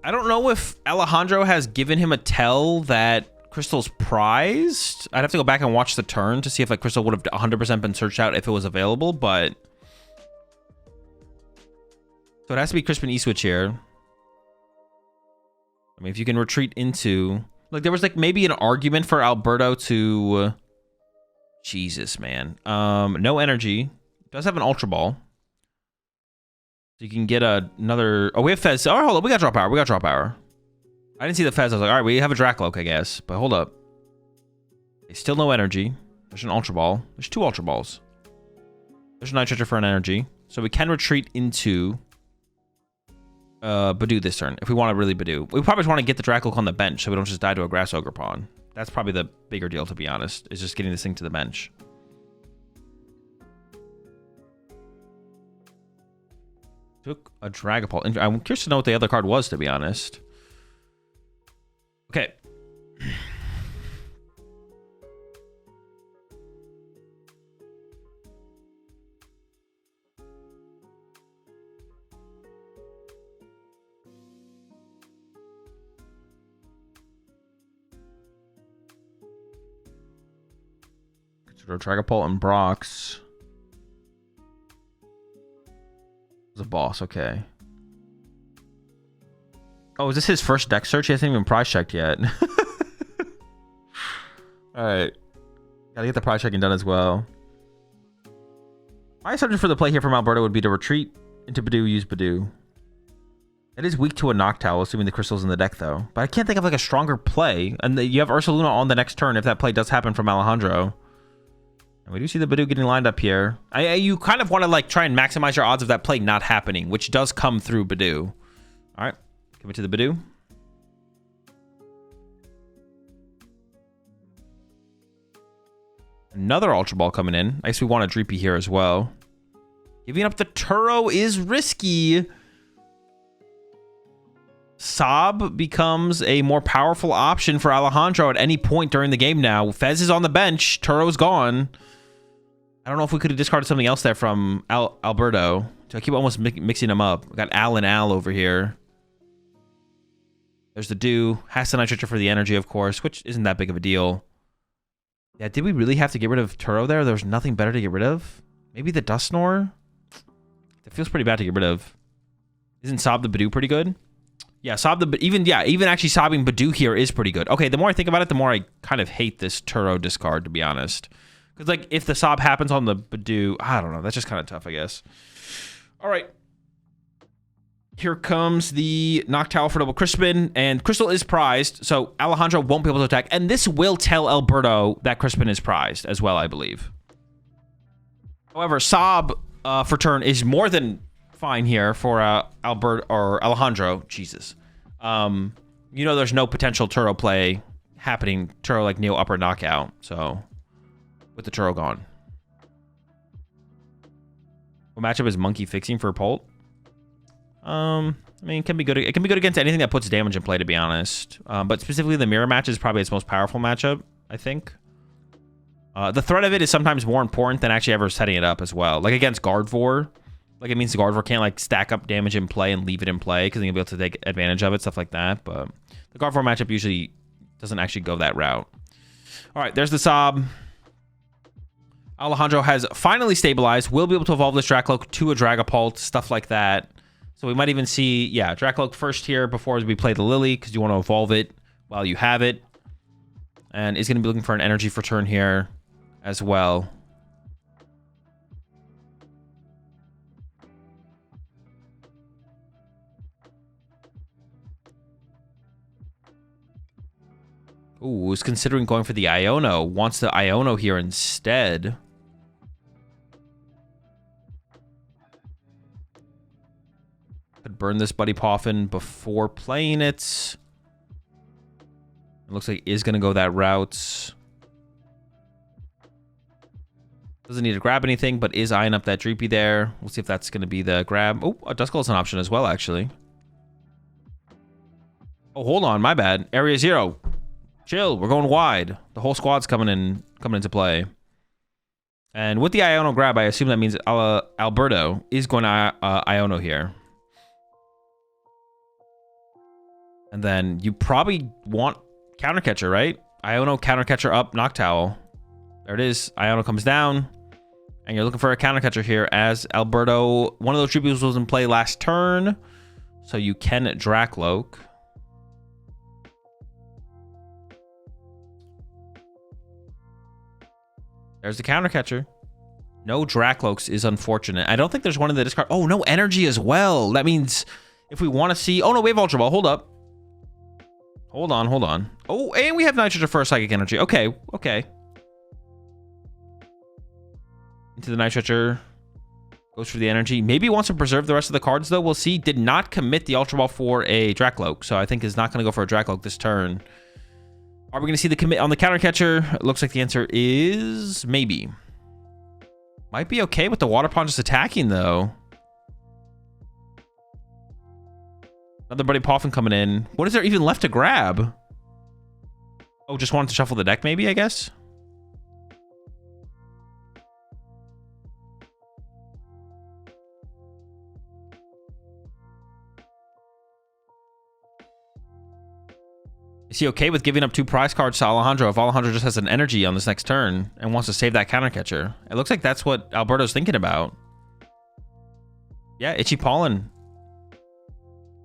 I don't know if Alejandro has given him a tell that Crystal's prized. I'd have to go back and watch the turn to see if like Crystal would have 100% been searched out if it was available, but... So it has to be Crispin E-switch here. I mean, if you can retreat into... Like, there was like maybe an argument for Alberto to... Jesus, man. No energy. Does have an Ultra Ball. So you can get another... Oh, we have Fez. Oh, hold up. We got Draw Power. I didn't see the Fez. I was like, all right, we have a Dracloak, I guess. But hold up. Still no energy. There's an Ultra Ball. There's 2 Ultra Balls. There's a Night Treasure for an energy. So we can retreat into... Badoo this turn. If we want to really Badoo. We probably just want to get the Dracloak on the bench so we don't just die to a Grass Ogre Pawn. That's probably the bigger deal, to be honest. Is just getting this thing to the bench. Took a Dragapult. I'm curious to know what the other card was, to be honest. Okay. Consider Dragapult and Brox. The boss, okay. Oh, is this his first deck search? He hasn't even prize checked yet. Alright. Gotta get the prize checking done as well. My assumption for the play here from Alberto would be to retreat into Badoo, use Badoo. It is weak to a Noctowl, assuming the crystal's in the deck, though. But I can't think of like a stronger play. And you have Ursaluna on the next turn if that play does happen from Alejandro. And we do see the Badoo getting lined up here. You kind of want to like try and maximize your odds of that play not happening, which does come through Badoo. All right, commit to the Badoo. Another Ultra Ball coming in. I guess we want a Dreepy here as well. Giving up the Turo is risky. Sob becomes a more powerful option for Alejandro at any point during the game now. Fez is on the bench. Turo's gone. I don't know if we could have discarded something else there from Alberto. So I keep almost mixing them up. We got Al and Al over here. There's the Dew. Has the Nitrogen for the energy, of course, which isn't that big of a deal. Yeah, did we really have to get rid of Turo there? There's nothing better to get rid of? Maybe the Dusknoir? It feels pretty bad to get rid of. Isn't Sob the Badoo pretty good? Yeah, even actually sobbing Badoo here is pretty good. Okay, the more I think about it, the more I kind of hate this Turo discard, to be honest. Because, like, if the Sob happens on the Badoo, I don't know. That's just kind of tough, I guess. All right. Here comes the Noctowl for double Crispin, and Crystal is prized, so Alejandro won't be able to attack. And this will tell Alberto that Crispin is prized as well, I believe. However, Sob for turn is more than fine here for Alejandro. Jesus. You know there's no potential Turo play happening. Turo like Neo upper knockout. So with the Turo gone. What matchup is Monkey fixing for Pult? I mean, it can be good. It can be good against anything that puts damage in play, to be honest. But specifically, the mirror match is probably its most powerful matchup, I think. The threat of it is sometimes more important than actually ever setting it up as well. Like against Gardevoir, like it means the Gardevoir can't like stack up damage in play and leave it in play because then you'll be able to take advantage of it, stuff like that. But the Gardevoir matchup usually doesn't actually go that route. All right, there's the Sob. Alejandro has finally stabilized. We'll be able to evolve this Dracloak to a Dragapult, stuff like that. So we might even see, yeah, Dracloak first here before we play the Lily because you want to evolve it while you have it. And is going to be looking for an energy for turn here as well. Ooh, is considering going for the Iono. Wants the Iono here instead. Could burn this Buddy Poffin before playing it. It looks like is going to go that route. Doesn't need to grab anything, but is eyeing up that Dreepy there. We'll see if that's going to be the grab. Oh, a Duskull is an option as well, actually. Oh, hold on. My bad. Area 0. Chill. We're going wide. The whole squad's coming into play. And with the Iono grab, I assume that means Alberto is going to Iono here. And then you probably want Counter Catcher, right? Iono, Counter Catcher up, Noctowl. There it is. Iono comes down. And you're looking for a Counter Catcher here as Alberto. One of those tributes was in play last turn. So you can Dracloak. There's the Counter Catcher. No Dracloaks is unfortunate. I don't think there's one in the discard. Oh, no energy as well. That means if we want to see... Oh, no, we have Ultra Ball. Hold up. Hold on, hold on. Oh, and we have Nitrogen for Psychic Energy. Okay, okay. Into the Nitrogen. Goes for the energy. Maybe wants to preserve the rest of the cards, though. We'll see. Did not commit the Ultra Ball for a Dracloak, so I think is not going to go for a Dracloak this turn. Are we going to see the commit on the Counter Catcher? It looks like the answer is maybe. Might be okay with the Water Pond just attacking, though. Another Buddy Poffin coming in. What is there even left to grab? Oh, just wanted to shuffle the deck, maybe, I guess? Is he okay with giving up 2 prize cards to Alejandro if Alejandro just has an energy on this next turn and wants to save that Counter Catcher? It looks like that's what Alberto's thinking about. Yeah, Itchy Pollen.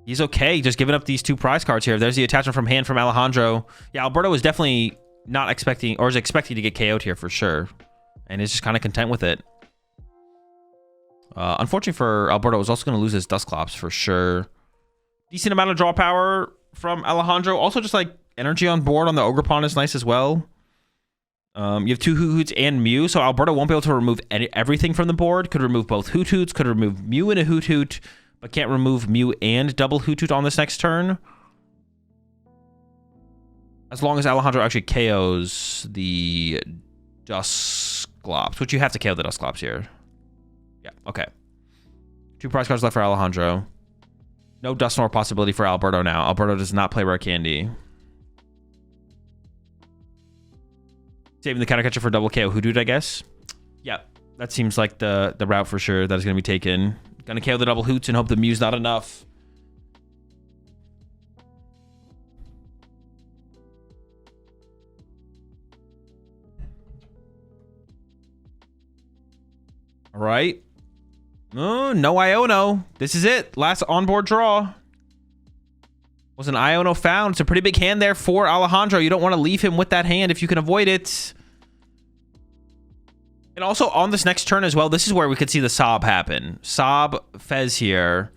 He's okay just giving up these 2 prize cards here. There's the attachment from hand from Alejandro. Yeah, Alberto is definitely not expecting, or is expecting to get KO'd here for sure. And is just kind of content with it. Unfortunately for Alberto, is also going to lose his Dusclops for sure. Decent amount of draw power from Alejandro. Also just like energy on board on the Ogre Pawn is nice as well. You have 2 Hoots and Mew, so Alberto won't be able to remove everything from the board. Could remove both Hoots, could remove Mew and a Hoot, but can't remove Mew and double Hoot on this next turn. As long as Alejandro actually KOs the Dusclops, which you have to KO the Dusclops here. Yeah, okay. 2 prize cards left for Alejandro. No Dusknoir possibility for Alberto now. Alberto does not play Rare Candy. Saving the counter catcher for double KO Hoodoo, I guess. Yeah, that seems like the route for sure that is going to be taken. Gonna KO the double Hoots and hope the Mew's not enough. All right. Oh, no Iono. This is it. Last onboard draw. Was an Iono found. It's a pretty big hand there for Alejandro. You don't want to leave him with that hand if you can avoid it. And also on this next turn as well, this is where we could see the Sob happen. Sob Fez here.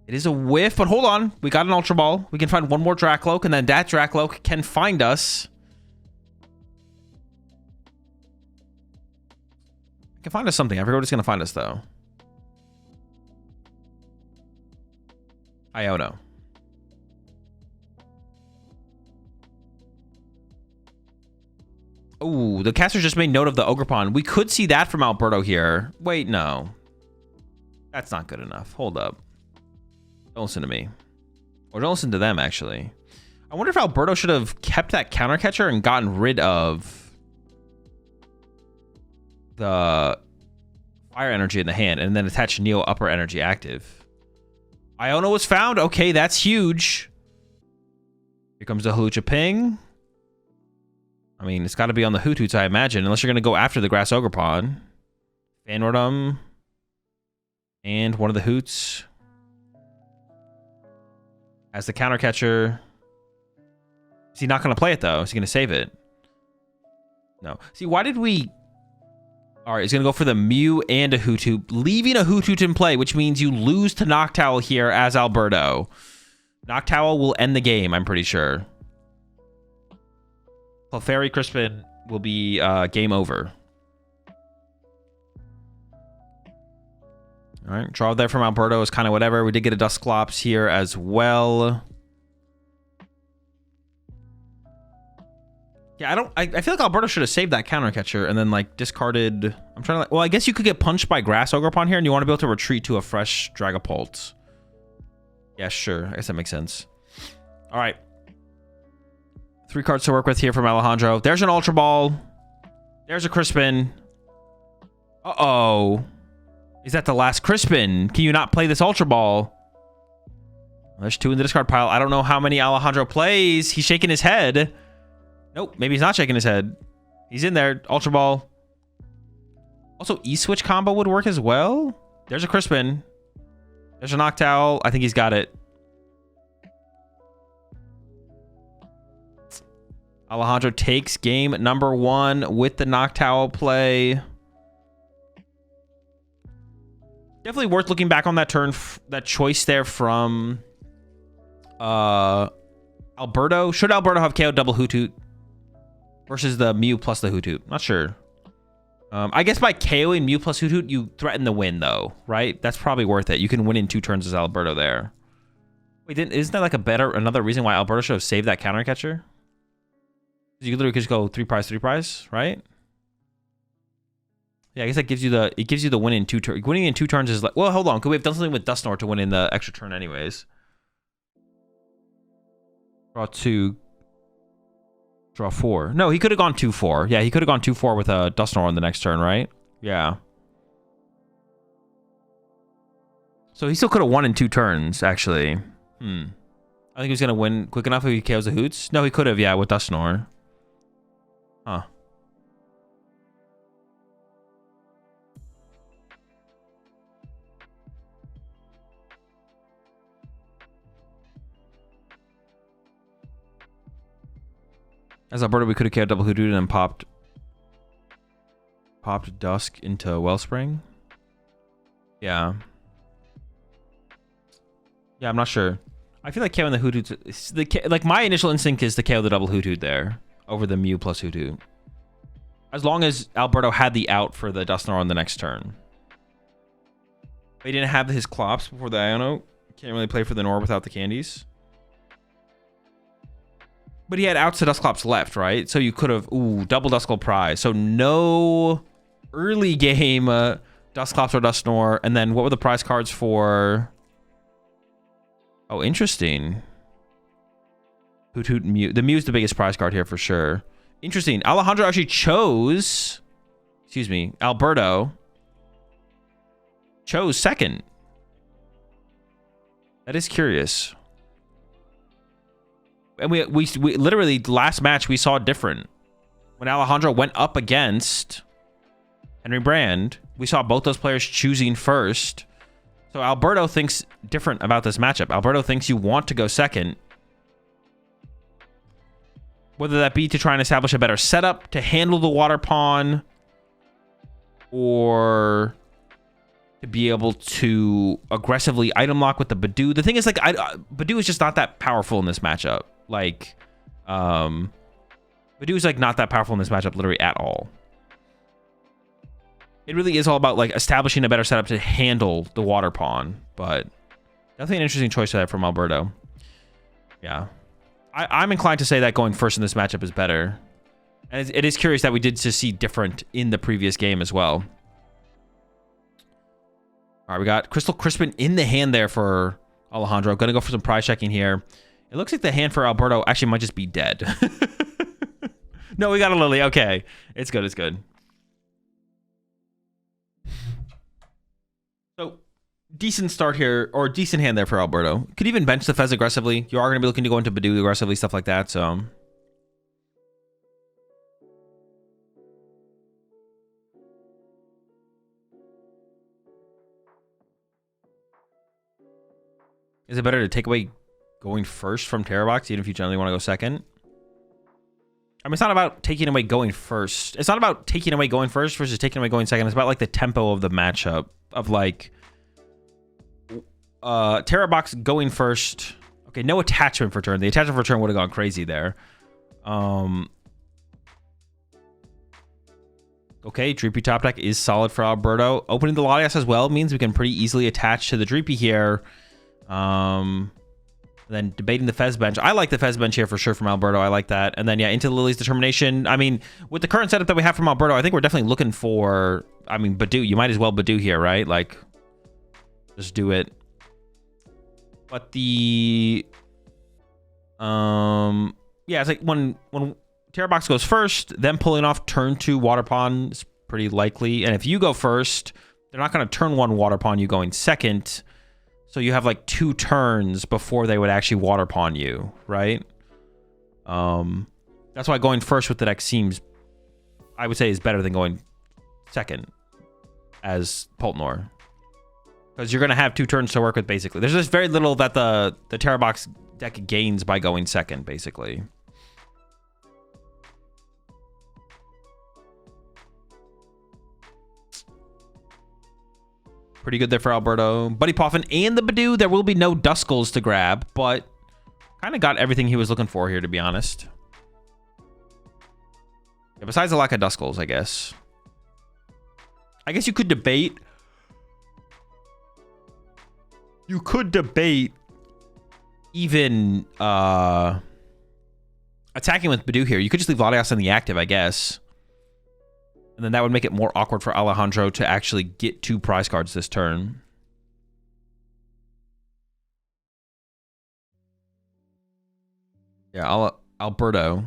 It is a whiff, but hold on. We got an Ultra Ball. We can find one more Dracloak, and then that Dracloak can find us. Can find us something. I forget what it's going to find us, though. Iono. Oh, the caster just made note of the Ogre Pawn. We could see that from Alberto here. Wait, no. That's not good enough. Hold up. Don't listen to me. Or don't listen to them, actually. I wonder if Alberto should have kept that counter catcher and gotten rid of the fire energy in the hand and then attach Neo upper energy active. Iono was found. Okay, that's huge. Here comes the Halucha Ping. I mean, it's got to be on the Hoots, I imagine, unless you're going to go after the Grass Ogre Pawn. Fanrodom. And one of the Hoots. As the counter catcher. Is he not going to play it, though? Is he going to save it? No. See, why did we... All right, he's going to go for the Mew and a Hoot, leaving a Hoot in play, which means you lose to Noctowl here as Alberto. Noctowl will end the game, I'm pretty sure. Clefairy Crispin will be game over. All right, draw there from Alberto is kind of whatever. We did get a Dusclops here as well. Yeah, I feel like Alberto should have saved that counter catcher and then like discarded. I'm trying to like, well, I guess you could get punched by Grass Ogre Pawn here and you want to be able to retreat to a fresh Dragapult. Yeah, sure. I guess that makes sense. All right. 3 cards to work with here from Alejandro. There's an Ultra Ball. There's a Crispin. Uh-oh. Is that the last Crispin? Can you not play this Ultra Ball? Well, there's 2 in the discard pile. I don't know how many Alejandro plays. He's shaking his head. Nope, maybe he's not shaking his head. He's in there. Ultra Ball. Also, E-Switch combo would work as well. There's a Crispin. There's a Noctowl. I think he's got it. Alejandro takes game number 1 with the Noctowl play. Definitely worth looking back on that turn, that choice there from Alberto. Should Alberto have KO'd double Hoot versus the Mew plus the Hoot? Not sure. I guess by KOing Mew plus Hoot, you threaten the win, though, right? That's probably worth it. You can win in 2 turns as Alberto there. Wait, isn't that like another reason why Alberto should have saved that counter catcher? You literally could just go 3 prize, right? Yeah, I guess that gives you the win in 2 turns. Winning in 2 turns is like, well, hold on. Could we have done something with Dusknoir to win in the extra turn anyways? Draw 2. Draw 4. No, he could have gone 2-4. Yeah, he could have gone 2-4 with a Dusknoir on the next turn, right? Yeah. So he still could have won in 2 turns, actually. I think he was going to win quick enough if he KOs the Hoots. No, he could have, yeah, with Dusknoir. Huh. As Alberto, we could have KO'd double hoodoo and then popped Dusk into Wellspring. Yeah. Yeah, I'm not sure. I feel like KOing the hoodoo... Like, my initial instinct is to KO the double hoodoo there over the Mew plus hoodoo. As long as Alberto had the out for the Dusknoir on the next turn. But he didn't have his Clops before the Iono. Can't really play for the Nor without the candies. But he had outs to Dusclops left, right? So you could have... Ooh, double Duskull prize. So no early game Dusclops or Dusknoir. And then what were the prize cards for... Oh, interesting. Hoot Hoot Mew. The Mew's the biggest prize card here for sure. Interesting. Alejandro actually chose... Excuse me. Alberto chose second. That is curious. And we literally, last match, we saw different. When Alejandro went up against Henry Brand, we saw both those players choosing first. So Alberto thinks different about this matchup. Alberto thinks you want to go second. Whether that be to try and establish a better setup to handle the water pawn, or to be able to aggressively item lock with the Badoo. The thing is, like, Badoo is just not that powerful in this matchup. Like, Badoo is, like, not that powerful in this matchup literally at all. It really is all about, like, establishing a better setup to handle the water pawn. But definitely an interesting choice there from Alberto. Yeah. I'm inclined to say that going first in this matchup is better. And it is curious that we did just see different in the previous game as well. All right, we got Crystal Crispin in the hand there for Alejandro. Gonna go for some prize checking here. It looks like the hand for Alberto actually might just be dead. No, we got a Lily. Okay. It's good. It's good. So, decent start here, or decent hand there for Alberto. Could even bench the Fez aggressively. You are going to be looking to go into Badoo aggressively, stuff like that, so... Is it better to take away going first from Tera box, even if you generally want to go second? I mean, it's not about taking away going first. It's not about taking away going first versus taking away going second. It's about, like, the tempo of the matchup. Of, like, Tera box going first. Okay, no attachment for turn. The attachment for turn would have gone crazy there. Okay, Dreepy top deck is solid for Alberto. Opening the Latias as well means we can pretty easily attach to the Dreepy here. Then debating the Fez bench. I like the Fez bench here for sure from Alberto. I like that. And then, yeah, into Lily's Determination. I mean, with the current setup that we have from Alberto, I think we're definitely looking for... I mean, Badoo. You might as well Badoo here, right? Like, just do it. But the... Yeah, it's like when Tera box goes first, then pulling off turn 2 water pawn is pretty likely. And if you go first, they're not going to turn 1 water pawn you going second. So you have like 2 turns before they would actually water pawn you, right? That's why going first with the deck seems, I would say, is better than going second as Poltnor. Because you're going to have 2 turns to work with, basically. There's just very little that the Tera box deck gains by going second, basically. Pretty good there for Alberto. Buddy Poffin and the Badoo. There will be no Duskulls to grab, but kind of got everything he was looking for here, to be honest. Yeah, besides the lack of Duskulls, I guess. I guess you could debate. You could debate even attacking with Badoo here. You could just leave Latias in the active, I guess. And then that would make it more awkward for Alejandro to actually get 2 prize cards this turn. Yeah, Alberto.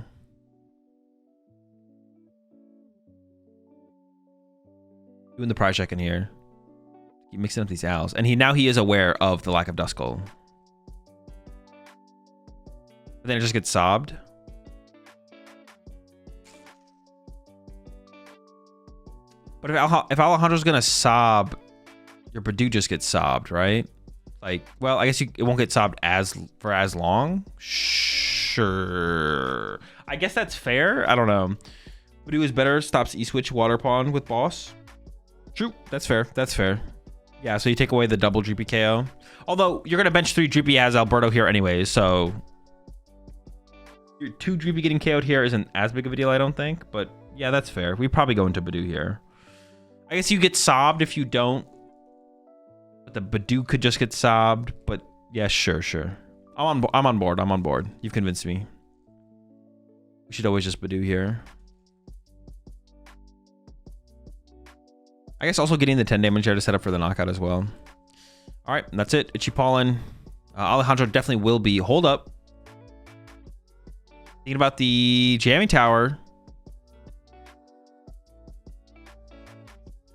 Doing the prize check in here. Keep mixing up these Als. And now he is aware of the lack of Duskull. But then it just gets sobbed. But if Alejandro's gonna sob, your Badoo just gets sobbed, right? Like, well, I guess it won't get sobbed for as long. Shh. Sure. I guess that's fair. I don't know. Badoo is better. Stops E-switch water pawn with boss. True. That's fair. That's fair. Yeah, so you take away the double Droopy KO. Although, you're going to bench 3 Droopy as Alberto here anyways, so... Your 2 Droopy getting KO'd here isn't as big of a deal, I don't think. But, yeah, that's fair. We probably go into Badoo here. I guess you get sobbed if you don't. But the Badoo could just get sobbed. But, yeah, sure. I'm on board. You've convinced me. We should always just Badoo here. I guess also getting the 10 damage here to set up for the knockout as well. All right, that's it. Itchy Pollen. Alejandro definitely will be. Hold up. Thinking about the jamming tower.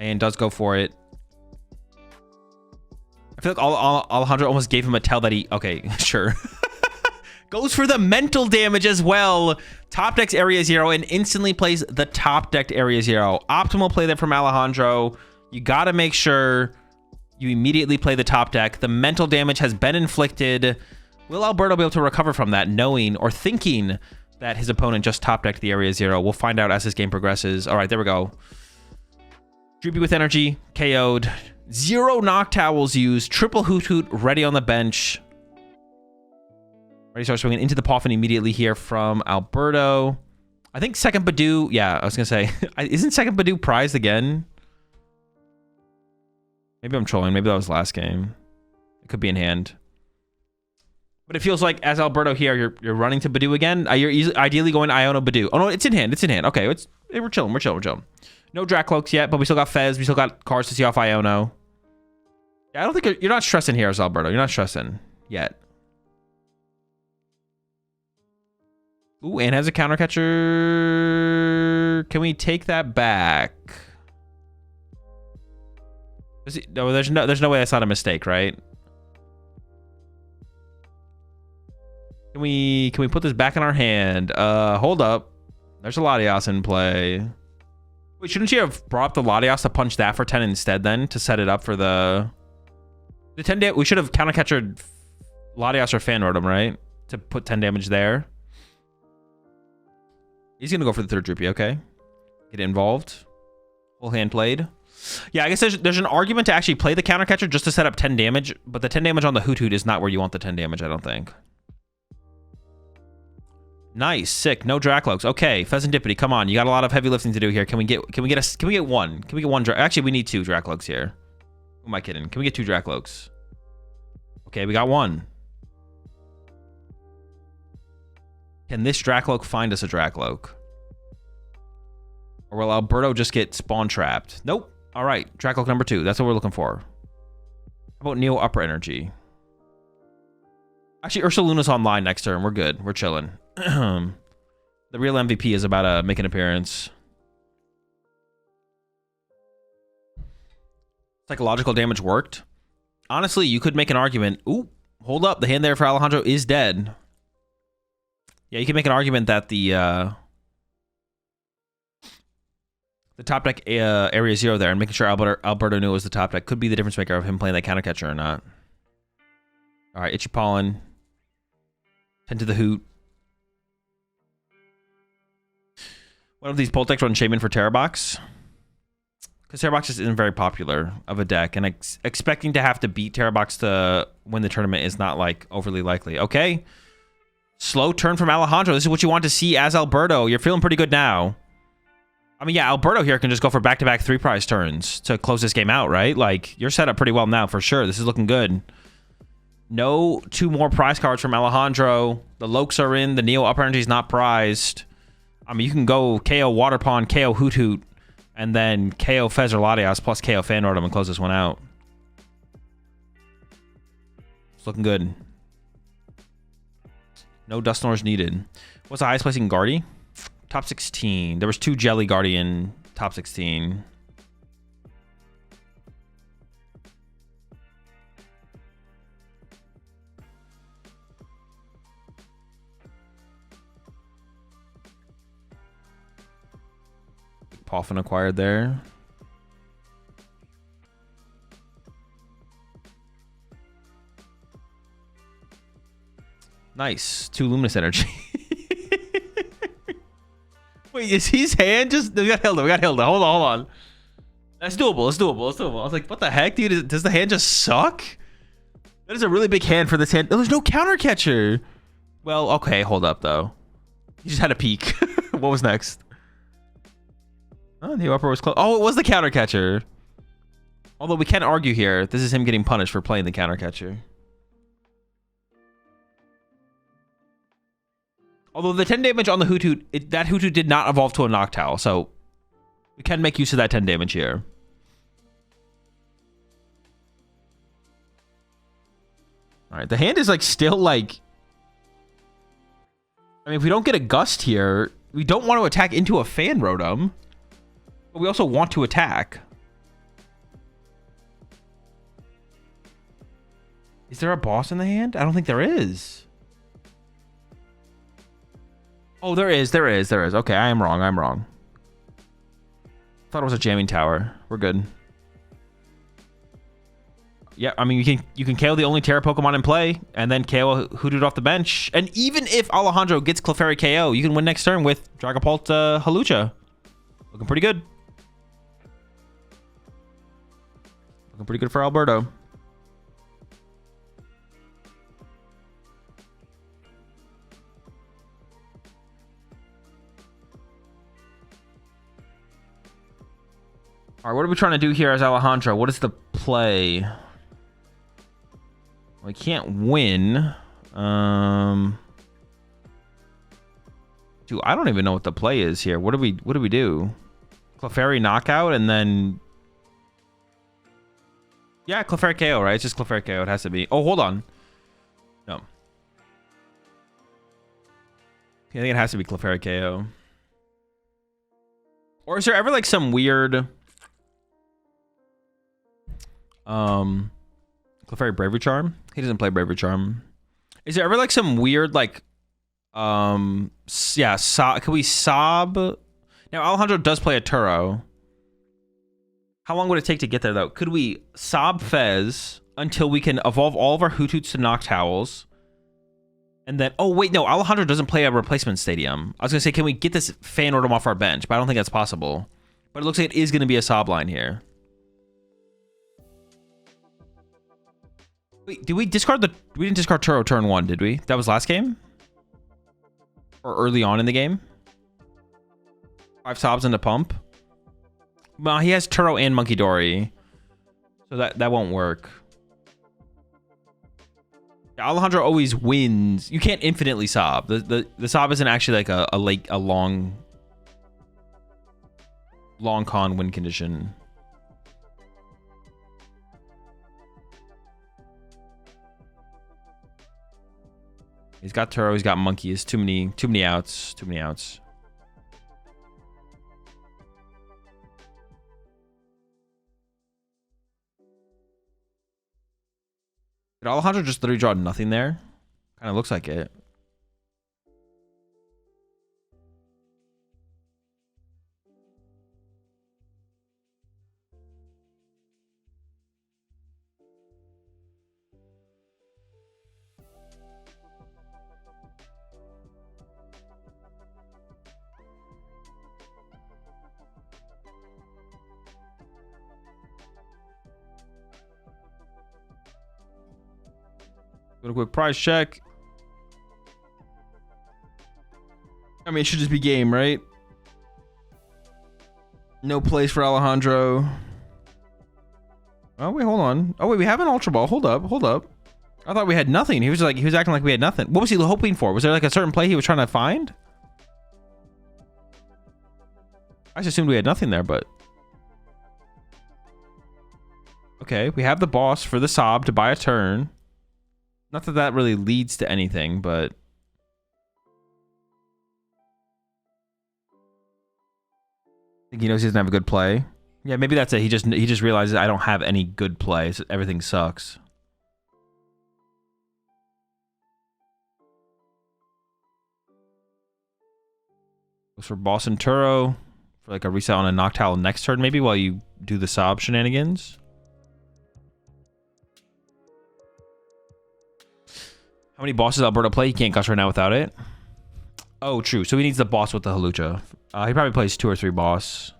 And does go for it. I feel like Alejandro almost gave him a tell that he... Okay, sure. Goes for the mental damage as well. Top decks area 0 and instantly plays the top decked area 0. Optimal play there from Alejandro. You got to make sure you immediately play the top deck. The mental damage has been inflicted. Will Alberto be able to recover from that, knowing or thinking that his opponent just top decked the area 0? We'll find out as this game progresses. All right, there we go. Droopy with energy, KO'd. 0 knock towels used. Triple Hoot Hoot ready on the bench. Ready to start swinging into the Poffin immediately here from Alberto. I think second Badoo... Yeah, I was going to say... Isn't second Badoo prized again? Maybe I'm trolling. Maybe that was last game. It could be in hand. But it feels like, as Alberto here, you're running to Badoo again. You're ideally going Iono Badoo. Oh, no, it's in hand. It's in hand. Okay, we're chilling. We're chilling. No Dracloaks yet, but we still got Fez. We still got cards to see off Iono. Yeah, I don't think... You're not stressing here as Alberto. You're not stressing yet. Ooh, and has a counter catcher. Can we take that back? No, there's no way that's not a mistake, right? Can we put this back in our hand? Hold up. There's a Latias in play. Wait, shouldn't you have brought up the Latias to punch that for 10 instead then to set it up for the 10 damage? We should have counter catchered Latias or Fan Rotom, right? To put 10 damage there. He's going to go for the third Droopy, okay. Get involved. Full hand played. Yeah, I guess there's an argument to actually play the counter catcher just to set up 10 damage, but the 10 damage on the Hoot Hoot is not where you want the 10 damage, I don't think. Nice, sick. No Dracloaks. Okay, Pheasantipity, come on. You got a lot of heavy lifting to do here. Can we get one? Can we get one? Actually, we need 2 Dracloaks here. Who am I kidding? Can we get 2 Dracloaks? Okay, we got 1. Can this Dracloak find us a Dracloak? Or will Alberto just get spawn trapped? Nope. All right, Dracloak number 2. That's what we're looking for. How about Neo Upper Energy? Actually, Ursaluna's online next turn. We're good. We're chilling. The real MVP is about to make an appearance. Psychological damage worked. Honestly, you could make an argument. Ooh, hold up. The hand there for Alejandro is dead. Yeah, you can make an argument that the top deck area 0 there and making sure Alberto knew it was the top deck could be the difference maker of him playing that counter catcher or not. All right, Itchy Pollen. 10 to the Hoot. One of these Bolt decks run Shaman for Tera Box. Because Tera Box just isn't very popular of a deck, and expecting to have to beat Tera Box to win the tournament is not like overly likely. Okay. Slow turn from Alejandro. This is what you want to see as Alberto. You're feeling pretty good now. I mean, yeah, Alberto here can just go for back-to-back 3 prize turns to close this game out, right? Like, you're set up pretty well now for sure. This is looking good. No 2 more prize cards from Alejandro. The Lokes are in. The Neo Upper Energy is not prized. I mean, you can go KO Water Pond, KO Hoot Hoot, and then KO Fez or Latias plus KO Fan Rotom and close this one out. It's looking good. No Dusknoirs needed. What's the highest placing Guardy? Top 16. There was 2 Jelly Guardian top 16. Poffin acquired there. Nice. 2 luminous energy. Wait, is his hand just... We got Hilda. We got Hilda. Hold on, hold on. That's doable. It's doable. It's doable. I was like, what the heck, dude? Does the hand just suck? That is a really big hand for this hand. Oh, there's no counter catcher. Well, okay. Hold up, though. He just had a peek. What was next? Oh, the upper was close. Oh, it was the counter catcher. Although we can argue here, this is him getting punished for playing the counter catcher. Although the 10 damage on the Hoothoot, that Hoothoot did not evolve to a Noctowl, so we can make use of that 10 damage here. All right, the hand is like still like... I mean, if we don't get a Gust here, we don't want to attack into a Fan Rotom, but we also want to attack. Is there a boss in the hand? I don't think there is. Oh, there is. Okay, I am wrong. Thought it was a jamming tower. We're good. Yeah, I mean, you can KO the only Tera Pokemon in play, and then KO Hoothoot off the bench. And even if Alejandro gets Clefairy KO, you can win next turn with Dragapult Halucha. Looking pretty good. Looking pretty good for Alberto. All right, what are we trying to do here as Alejandro? What is the play? We can't win. Dude, I don't even know what the play is here. What do we do? Clefairy knockout and then... Yeah, Clefairy KO, right? It's just Clefairy KO. It has to be. Oh, hold on. No. I think it has to be Clefairy KO. Or is there ever like some weird... Clefairy Bravery Charm? He doesn't play Bravery Charm. Is there ever like some weird like yeah, can we sob? Now Alejandro does play a Turo. How long would it take to get there though? Could we sob Fez until we can evolve all of our Hootoots to Noctowls? And then, oh wait, no, Alejandro doesn't play a replacement stadium. I was gonna say, can we get this Fan Rotom off our bench? But I don't think that's possible. But it looks like it is gonna be a sob line here. Wait, did we discard we didn't discard Turo turn 1, did we? That was last game? Or early on in the game? 5 sobs into pump? Well, he has Turo and Monkey Dory. So that won't work. Yeah, Alejandro always wins. You can't infinitely sob. The sob isn't actually like a long con win condition. He's got Turo, he's got Monkey. It's too many outs. Too many outs. Did Alejandro just literally draw nothing there? Kind of looks like it. Do a quick prize check. I mean, it should just be game, right? No place for Alejandro. Oh, wait, hold on. Oh, wait, we have an Ultra Ball. Hold up. I thought we had nothing. He was acting like we had nothing. What was he hoping for? Was there like a certain play he was trying to find? I just assumed we had nothing there, but... Okay, we have the boss for the sob to buy a turn. Not that that really leads to anything, but... I think he knows he doesn't have a good play. Yeah, maybe that's it. He just realizes I don't have any good plays. Everything sucks. Goes for Boss and Turo for like a reset on a Noctowl next turn, maybe while you do the sob shenanigans. How many bosses Alberto play? He can't gush right now without it. Oh, true. So he needs the boss with the Halucha. He probably plays 2 or 3 boss.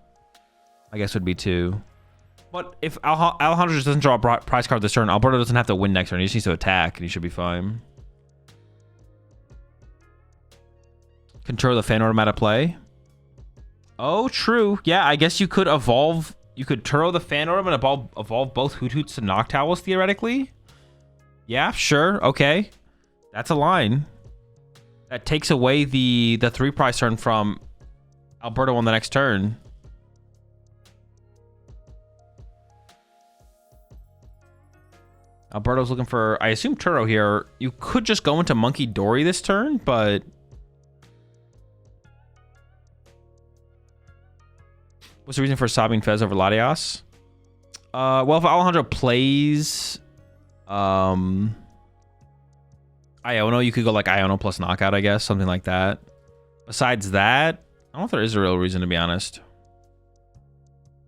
I guess would be 2. But if Alejandro just doesn't draw a prize card this turn, Alberto doesn't have to win next turn. He just needs to attack, and he should be fine. Control the fan order meta play. Oh, true. Yeah, I guess you could evolve. You could Turo the fan order and evolve both Hoot Hoots to Noctowls, theoretically. Yeah, sure. Okay. That's a line. That takes away the 3 prize turn from Alberto on the next turn. Alberto's looking for, I assume, Turo here. You could just go into Monkey Dory this turn, but... What's the reason for sobbing Fez over Latias? Well, if Alejandro plays... Iono, you could go like Iono plus knockout, I guess. Something like that. Besides that, I don't know if there is a real reason, to be honest.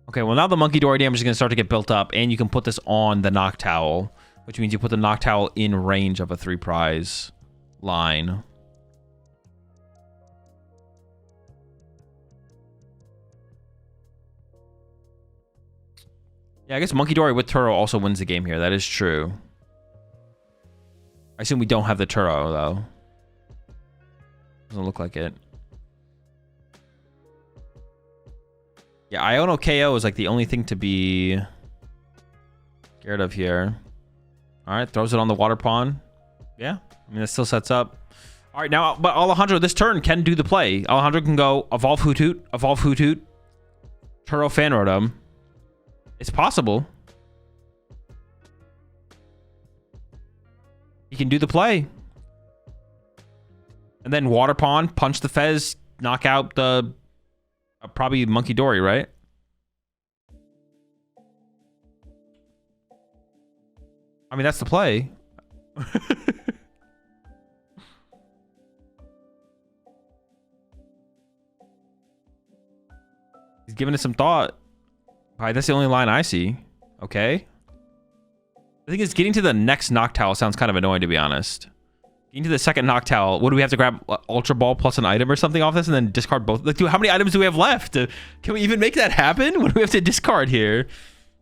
Okay, well, now the Monkey Dory damage is going to start to get built up, and you can put this on the Noctowl, which means you put the Noctowl in range of a 3 prize line. Yeah, I guess Monkey Dory with Turo also wins the game here. That is true. I assume we don't have the Turo, though. Doesn't look like it. Yeah, Iono KO is like the only thing to be scared of here. All right, throws it on the water pond. Yeah, I mean, that still sets up. All right, now, but Alejandro this turn can do the play. Alejandro can go evolve Hoot Hoot, Turo fan Rotom. It's possible. He can do the play. And then water pond, punch the Fez, knock out the probably Monkey Dory, right? I mean, that's the play. He's giving it some thought. All right, that's the only line I see. Okay. The thing is, getting to the next Noctowl sounds kind of annoying, to be honest. Getting to the second Noctowl, what do we have to grab? Ultra Ball plus an item or something off this and then discard both? Like, dude, how many items do we have left? Can we even make that happen? What do we have to discard here?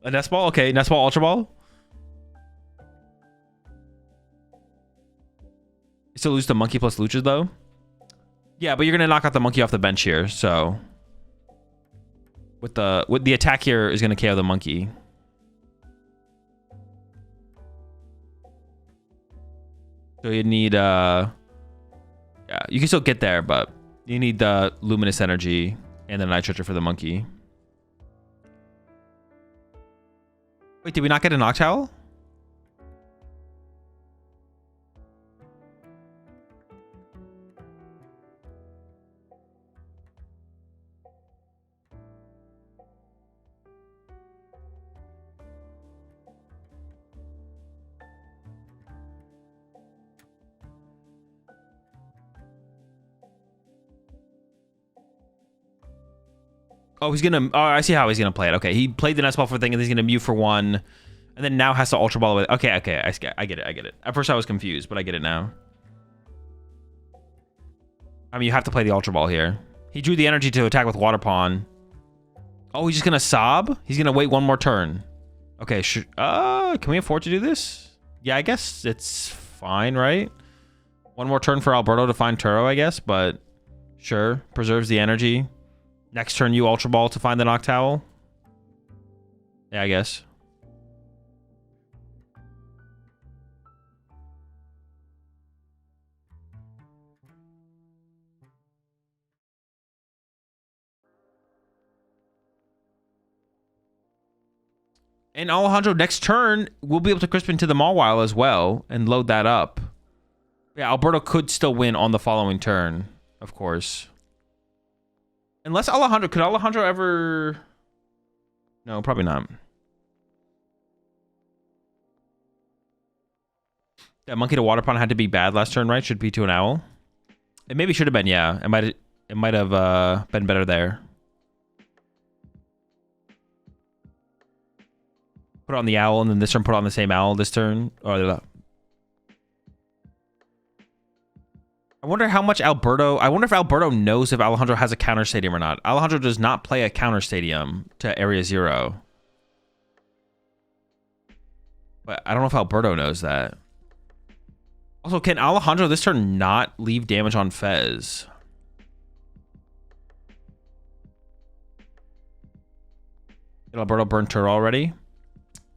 A Nest Ball? Okay, Nest Ball, Ultra Ball. You still lose the Monkey plus Luchas, though? Yeah, but you're going to knock out the Monkey off the bench here, so... With the attack here is going to KO the Monkey. So you need, yeah, you can still get there, but you need the Luminous Energy and the Nitrogen for the Monkey. Wait, did we not get a Noctowl? Oh, he's gonna. Oh, I see how he's gonna play it. Okay, he played the Nest Ball for thing, and he's gonna Mew for 1, and then now has to Ultra Ball with. Okay, I get it. I get it. At first, I was confused, but I get it now. I mean, you have to play the Ultra Ball here. He drew the energy to attack with Water Pond. Oh, he's just gonna sob. He's gonna wait 1 more turn. Okay, can we afford to do this? Yeah, I guess it's fine, right? 1 more turn for Alberto to find Turo, I guess, but sure, preserves the energy. Next turn, you Ultra Ball to find the Noctowl. Yeah, I guess. And Alejandro, next turn, we'll be able to crisp into the Mawile as well and load that up. Yeah, Alberto could still win on the following turn, of course. Unless Alejandro... Could Alejandro ever... No, probably not. That Monkey to Water Pond had to be bad last turn, right? Should be to an Owl. It maybe should have been, yeah. It might have been better there. Put on the Owl, and then this turn put on the same Owl this turn. Or I wonder how much Alberto... I wonder if Alberto knows if Alejandro has a counter stadium or not. Alejandro does not play a counter stadium to Area 0. But I don't know if Alberto knows that. Also, can Alejandro this turn not leave damage on Fez? Did Alberto burn Turo already?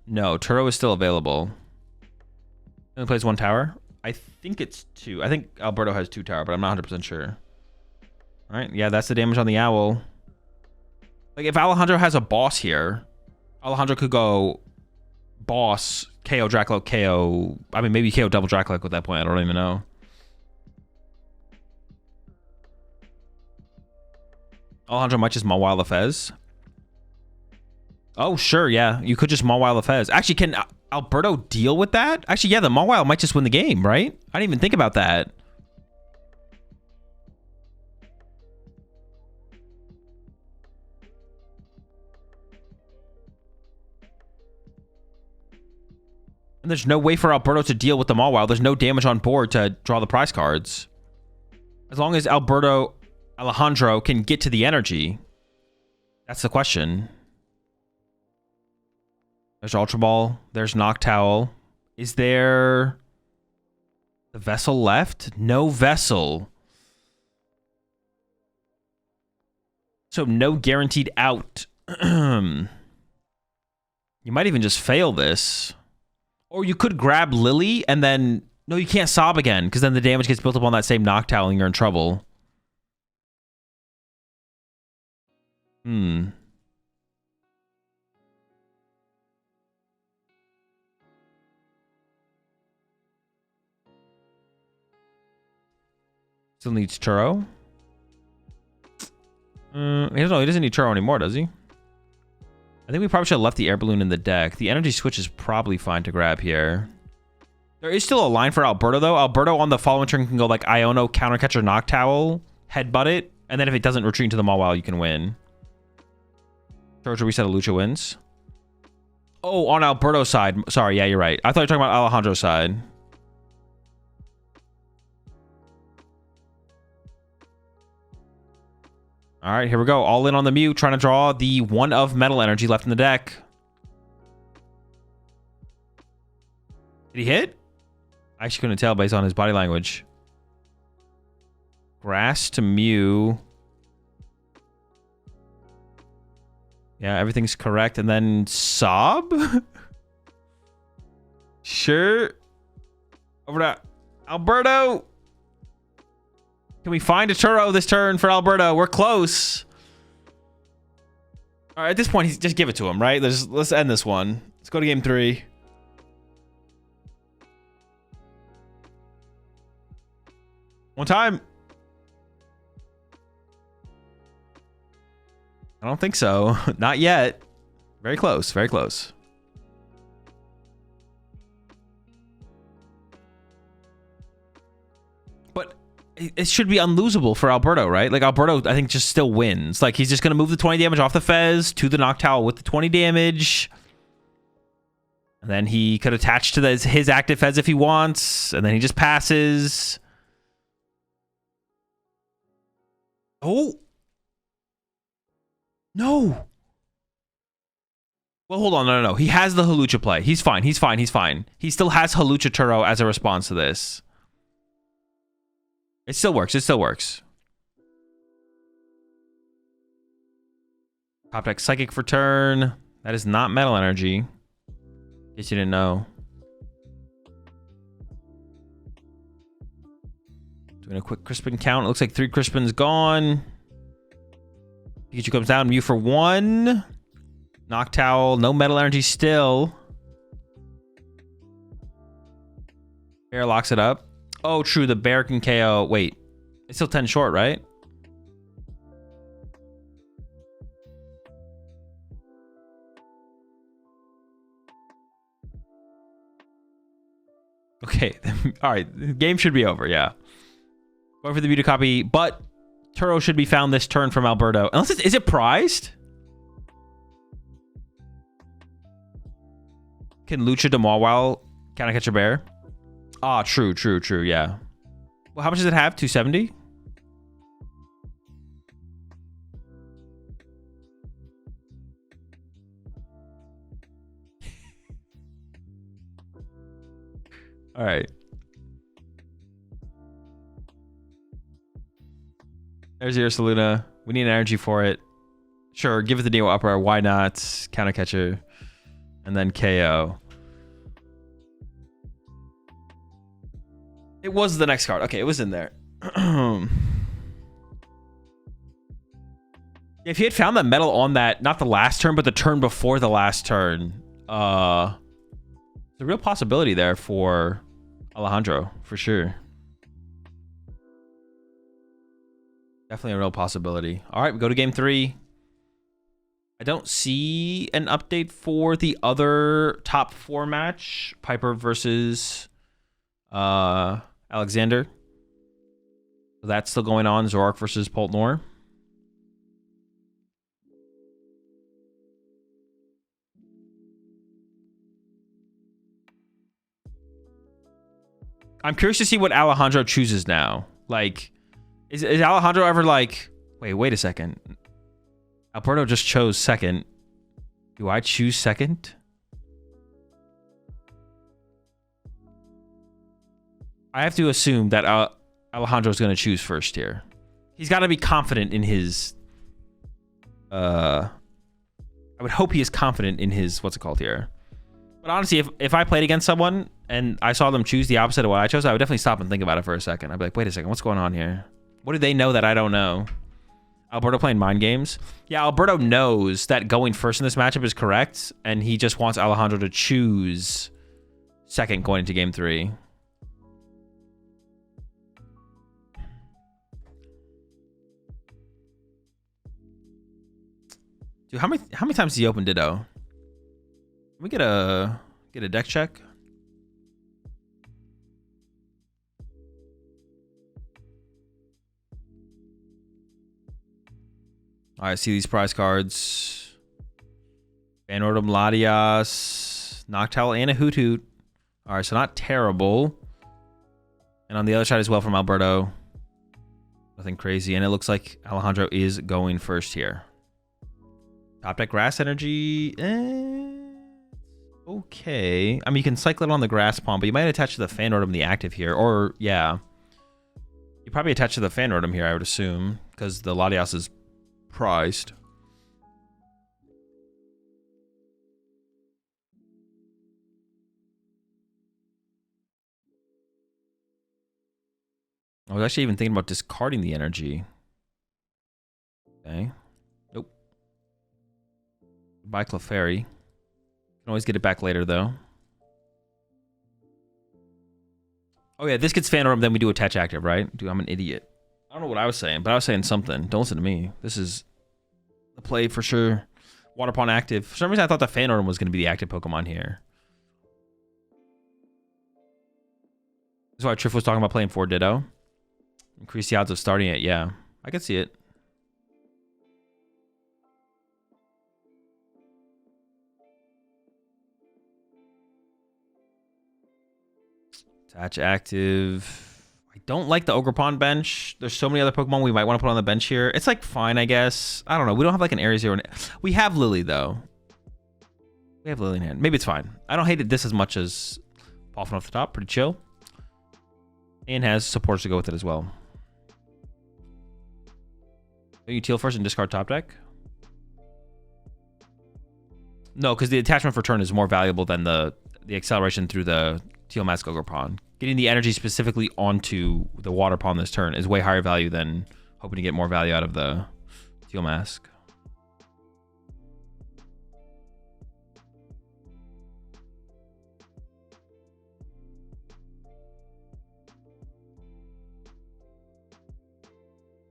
No, Turo is still available. He only plays 1 tower. I think it's 2. I think Alberto has 2 tower, but I'm not 100% sure. All right, yeah, that's the damage on the owl. Like, if Alejandro has a boss here, Alejandro could go boss, KO Dracula, KO... I mean, maybe KO double Dracula at that point. I don't even know. Alejandro might just Mawile the Fez. Oh, sure, yeah. You could just Mawile the Fez. Actually, can Alberto deal with that? Actually, yeah, the Mawile might just win the game, right? I didn't even think about that. And there's no way for Alberto to deal with the Mawile. There's no damage on board to draw the prize cards. As long as Alejandro can get to the energy. That's the question. There's Ultra Ball. There's Noctowl. Is there the Vessel left? No Vessel. So no guaranteed out. You might even just fail this. Or you could grab Lily and then... No, you can't sob again because then the damage gets built up on that same Noctowl and you're in trouble. Still needs Turo. He doesn't need Turo anymore, does he? I think we probably should have left the air balloon in the deck. The energy switch is probably fine to grab here. There is still a line for Alberto, though. Alberto on the following turn can go like Iono, Countercatcher, Noctowl, Headbutt it, and then if it doesn't retreat into the Mawile, you can win. Georgia reset a Lucha wins. Oh, on Alberto's side. Sorry, yeah, you're right. I thought you were talking about Alejandro's side. All right, here we go. All in on the Mew, trying to draw the 1 of metal energy left in the deck. Did he hit? I actually couldn't tell based on his body language. Grass to Mew. Yeah, everything's correct. And then Sob? Sure. Over to Alberto. Can we find a Turo this turn for Alberto? We're close. All right, at this point, just give it to him, right? Let's end this one. Let's go to game 3. One time. I don't think so. Not yet. Very close. Very close. But it should be unlosable for Alberto, right? Like, Alberto, I think, just still wins. Like, he's just going to move the 20 damage off the Fez to the Noctowl with the 20 damage. And then he could attach to his active Fez if he wants. And then he just passes. Oh. No. Well, hold on. No. He has the Halucha play. He's fine. He's fine. He's fine. He still has Halucha Turo as a response to this. It still works. It still works. Top deck Psychic for turn. That is not Metal Energy. In case you didn't know. Doing a quick Crispin count. It looks like 3 Crispins gone. Pikachu comes down. Mew for 1. Noctowl. No Metal Energy still. Bear locks it up. Oh, true. The bear can KO. Wait. It's still 10 short, right? Okay. All right. The game should be over. Yeah. Going for the beauty copy. But Turo should be found this turn from Alberto. Unless is it prized? Can Lucha de Mawile catch a bear? Ah, true. Yeah. Well, how much does it have? 270? All right. There's your Saluna. We need an energy for it. Sure, give it the Neo Upper. Why not? Counter Catcher. And then KO. It was the next card. Okay, it was in there. If he had found that metal on that, not the last turn, but the turn before the last turn, there's a real possibility there for Alejandro, for sure. Definitely a real possibility. All right, we go to game 3. I don't see an update for the other top 4 match. Piper versus Alexander. So that's still going on. Zorak versus Poltnor. I'm curious to see what Alejandro chooses now. Like, is Alejandro ever like, wait a second. Alberto just chose second. Do I choose second? I have to assume that Alejandro is going to choose first here. He's got to be confident in his... I would hope he is confident in his... What's it called here? But honestly, if I played against someone and I saw them choose the opposite of what I chose, I would definitely stop and think about it for a second. I'd be like, wait a second, what's going on here? What do they know that I don't know? Alberto playing mind games? Yeah, Alberto knows that going first in this matchup is correct, and he just wants Alejandro to choose second going into game 3. Dude, how many times did he open Ditto? Can we get a deck check? All right, see these prize cards. Banordum, Latias, Noctowl, and a Hoot Hoot. All right, so not terrible. And on the other side as well from Alberto. Nothing crazy. And it looks like Alejandro is going first here. Top deck Grass Energy. Okay. I mean, you can cycle it on the Grass Pawn, but you might attach to the Fanordum the active here. Or, yeah. You probably attach to the Fanordum here, I would assume, because the Latias is prized. I was actually even thinking about discarding the energy. Okay. Nope. Goodbye, Clefairy. Can always get it back later, though. Oh, yeah, this gets Fanordum, then we do attach active, right? Dude, I'm an idiot. I don't know what I was saying, but I was saying something. Don't listen to me. This is the play for sure. Water Pawn active. For some reason, I thought the Fanordum was going to be the active Pokemon here. This is why Triff was talking about playing 4 Ditto. Increase the odds of starting it. Yeah, I could see it. Attach active. I don't like the Ogre Pond bench. There's so many other Pokemon we might want to put on the bench here. It's like fine, I guess. I don't know. We don't have like an Area Zero. We have Lily though. We have Lily in hand. Maybe it's fine. I don't hate it this as much as Poffin off the top. Pretty chill. And has supports to go with it as well. So you teal first and discard top deck? No, because the attachment for turn is more valuable than the acceleration through the Teal Mask Ogre Pawn. Getting the energy specifically onto the Water Pawn this turn is way higher value than hoping to get more value out of the Teal Mask.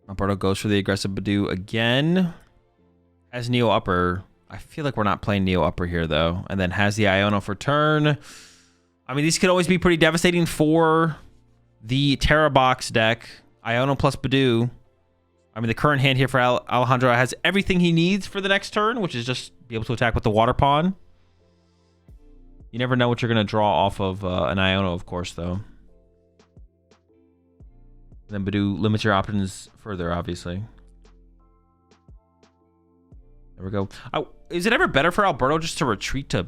Alberto goes for the aggressive Badoo again. Has Neo Upper. I feel like we're not playing Neo Upper here, though. And then has the Iono for turn. I mean, these could always be pretty devastating for the Tera box deck. Iono plus Badoo. I mean, the current hand here for Alejandro has everything he needs for the next turn, which is just be able to attack with the Water Pawn. You never know what you're going to draw off of an Iono, of course, though. And then Badoo limits your options further, obviously. There we go. Is it ever better for Alberto just to retreat to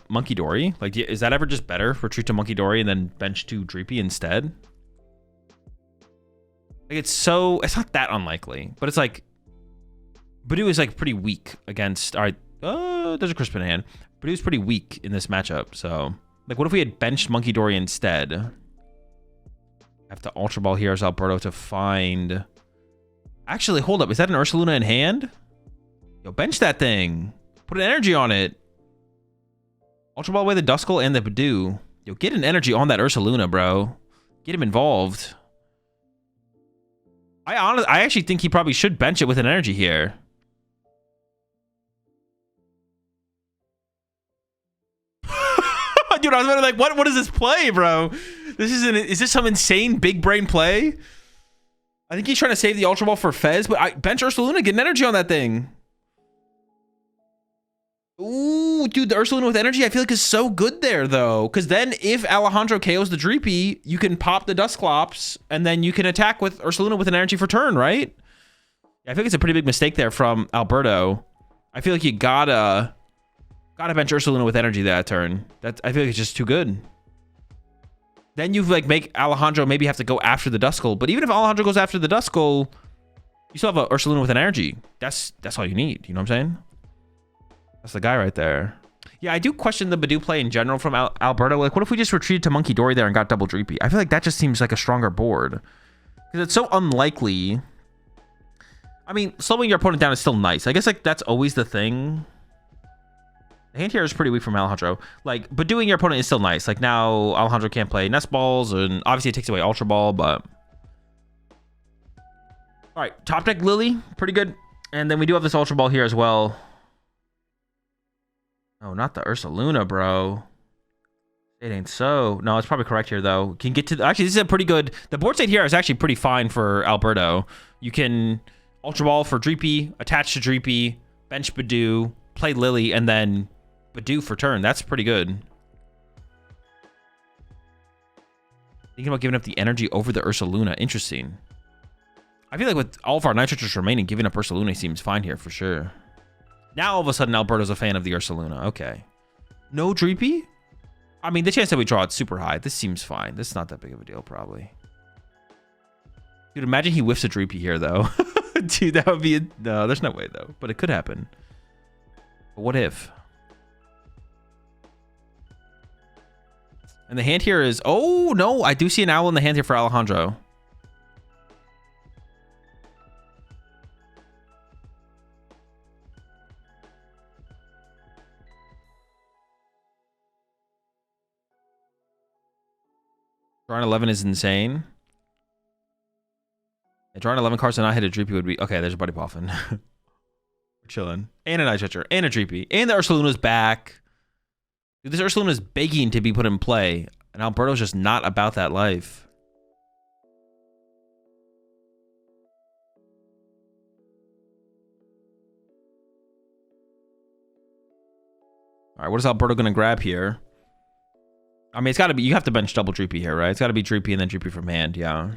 Monkey Dory? Like, is that ever just better? Retreat to Monkey Dory and then bench to Dreepy instead? Like, it's not that unlikely, but it's like Badoo is like pretty weak against. All right, there's a Crispin hand. Badoo's pretty weak in this matchup. So, like, what if we had benched Monkey Dory instead? Have to Ultra Ball here as Alberto to find. Actually, hold up. Is that an Ursaluna in hand? Yo, bench that thing. Put an energy on it. Ultra Ball away the Duskull and the Badoo. Yo, get an energy on that Ursaluna, bro. Get him involved. I actually think he probably should bench it with an energy here. Dude, I was like, what is this play, bro? Is this some insane big brain play? I think he's trying to save the Ultra Ball for Fez, but bench Ursaluna, get an energy on that thing. Ooh, dude, the Ursaluna with energy I feel like is so good there, though. Because then if Alejandro KOs the Dreepy, you can pop the Dusclops, and then you can attack with Ursaluna with an energy for turn, right? Yeah, I think it's a pretty big mistake there from Alberto. I feel like you gotta bench Ursaluna with energy that turn. I feel like it's just too good. Then you like make Alejandro maybe have to go after the Duskull. But even if Alejandro goes after the Duskull, you still have a Ursaluna with an energy. That's all you need. You know what I'm saying? That's the guy right there. Yeah, I do question the Badoo play in general from Alberto. Like, what if we just retreated to Monkey Dory there and got double Dreepy? I feel like that just seems like a stronger board. Because it's so unlikely. I mean, slowing your opponent down is still nice. I guess, like, that's always the thing. The hand here is pretty weak from Alejandro. Like, but doing your opponent is still nice. Like, now Alejandro can't play Nest Balls, and obviously it takes away Ultra Ball, but... Alright, top deck Lily. Pretty good. And then we do have this Ultra Ball here as well. Oh, not the Ursaluna, bro. It ain't so. No, it's probably correct here, though. Can get to... Actually, this is a pretty good... The board state here is actually pretty fine for Alberto. You can Ultra Ball for Dreepy, attach to Dreepy, bench Badoo, play Lily, and then Badoo for turn. That's pretty good. Thinking about giving up the energy over the Ursaluna. Interesting. I feel like with all of our Nitrotrus remaining, giving up Ursaluna seems fine here for sure. Now, all of a sudden, Alberto's a fan of the Ursaluna. Okay. No Dreepy? I mean, the chance that we draw it super high. This seems fine. This is not that big of a deal, probably. Dude, imagine he whiffs a Dreepy here, though. Dude, that would be... No, there's no way, though. But it could happen. But what if? And the hand here is... Oh, no. I do see an owl in the hand here for Alejandro. Drawing 11 is insane. Yeah, drawing 11 cards and not hit a Dreepy would be... Okay, there's a Buddy Boffin. We're chilling. And a Night Stretcher. And a Dreepy. And the Ursaluna's back. Dude, this Ursaluna is begging to be put in play. And Alberto's just not about that life. All right, what is Alberto going to grab here? I mean, it's got to be... You have to bench double Dreepy here, right? It's got to be Dreepy and then Dreepy from hand, yeah.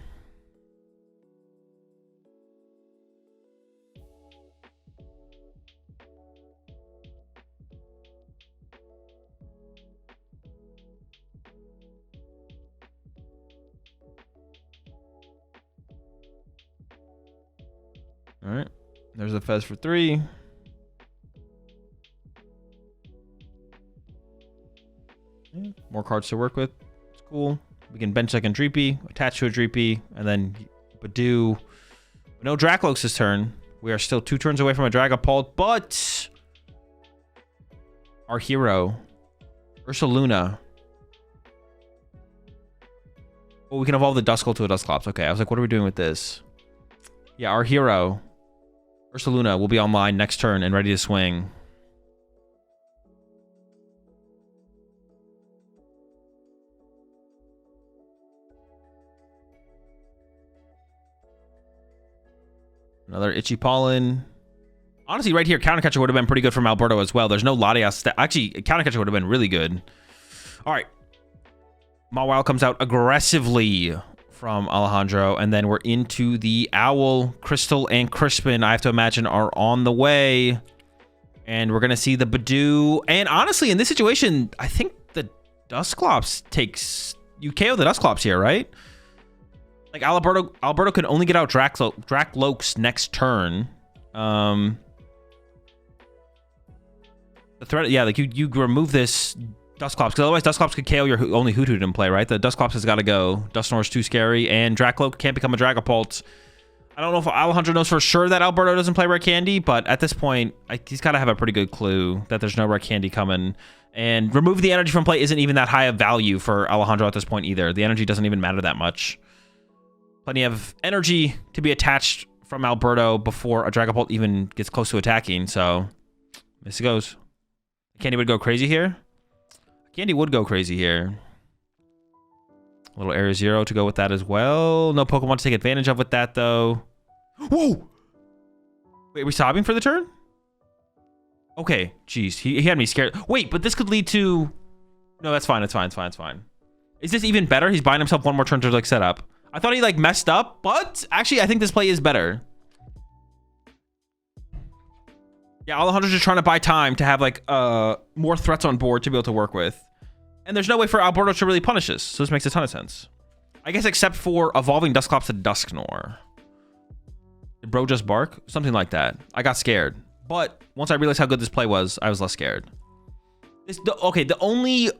All right. There's a Fez for 3. More cards to work with. It's cool. We can bench second Dreepy, attach to a Dreepy, and then Badoo. No Dracloaks this turn. We are still 2 turns away from a Dragapult, but our hero, Ursaluna. Oh, we can evolve the Duskull to a Dusclops. Okay, I was like, what are we doing with this? Yeah, our hero, Ursaluna, will be online next turn and ready to swing. Another Itchy Pollen. Honestly, right here, Counter Catcher would have been pretty good from Alberto as well. There's no Latias. Actually, Counter Catcher would have been really good. All right. Mawile comes out aggressively from Alejandro. And then we're into the Owl. Crystal and Crispin, I have to imagine, are on the way. And we're going to see the Badoo. And honestly, in this situation, I think the Dusclops takes... You KO the Dusclops here, right? Like, Alberto can only get out Dracloaks next turn. The threat... Yeah, like, you remove this Dusclops. Because otherwise, Dusclops could KO your only Hoothoot in play, right? The Dusclops has got to go. Dusknoir's too scary. And Dracloak can't become a Dragapult. I don't know if Alejandro knows for sure that Alberto doesn't play Rare Candy, but at this point, he's got to have a pretty good clue that there's no Rare Candy coming. And remove the energy from play isn't even that high of value for Alejandro at this point either. The energy doesn't even matter that much. Plenty of energy to be attached from Alberto before a Dragapult even gets close to attacking, so this goes. Candy would go crazy here. Candy would go crazy here. A little Area 0 to go with that as well. No Pokemon to take advantage of with that, though. Whoa! Wait, are we sobbing for the turn? Okay, jeez. He had me scared. Wait, but this could lead to... No, that's fine. It's fine. It's fine. It's fine. Is this even better? He's buying himself one more turn to, like, set up. I thought he, like, messed up, but actually, I think this play is better. Yeah, Alejandro's just trying to buy time to have, like, more threats on board to be able to work with. And there's no way for Alberto to really punish this, so this makes a ton of sense. I guess except for evolving Dusclops to Dusknoir. Did bro just bark? Something like that. I got scared. But once I realized how good this play was, I was less scared. Okay, the only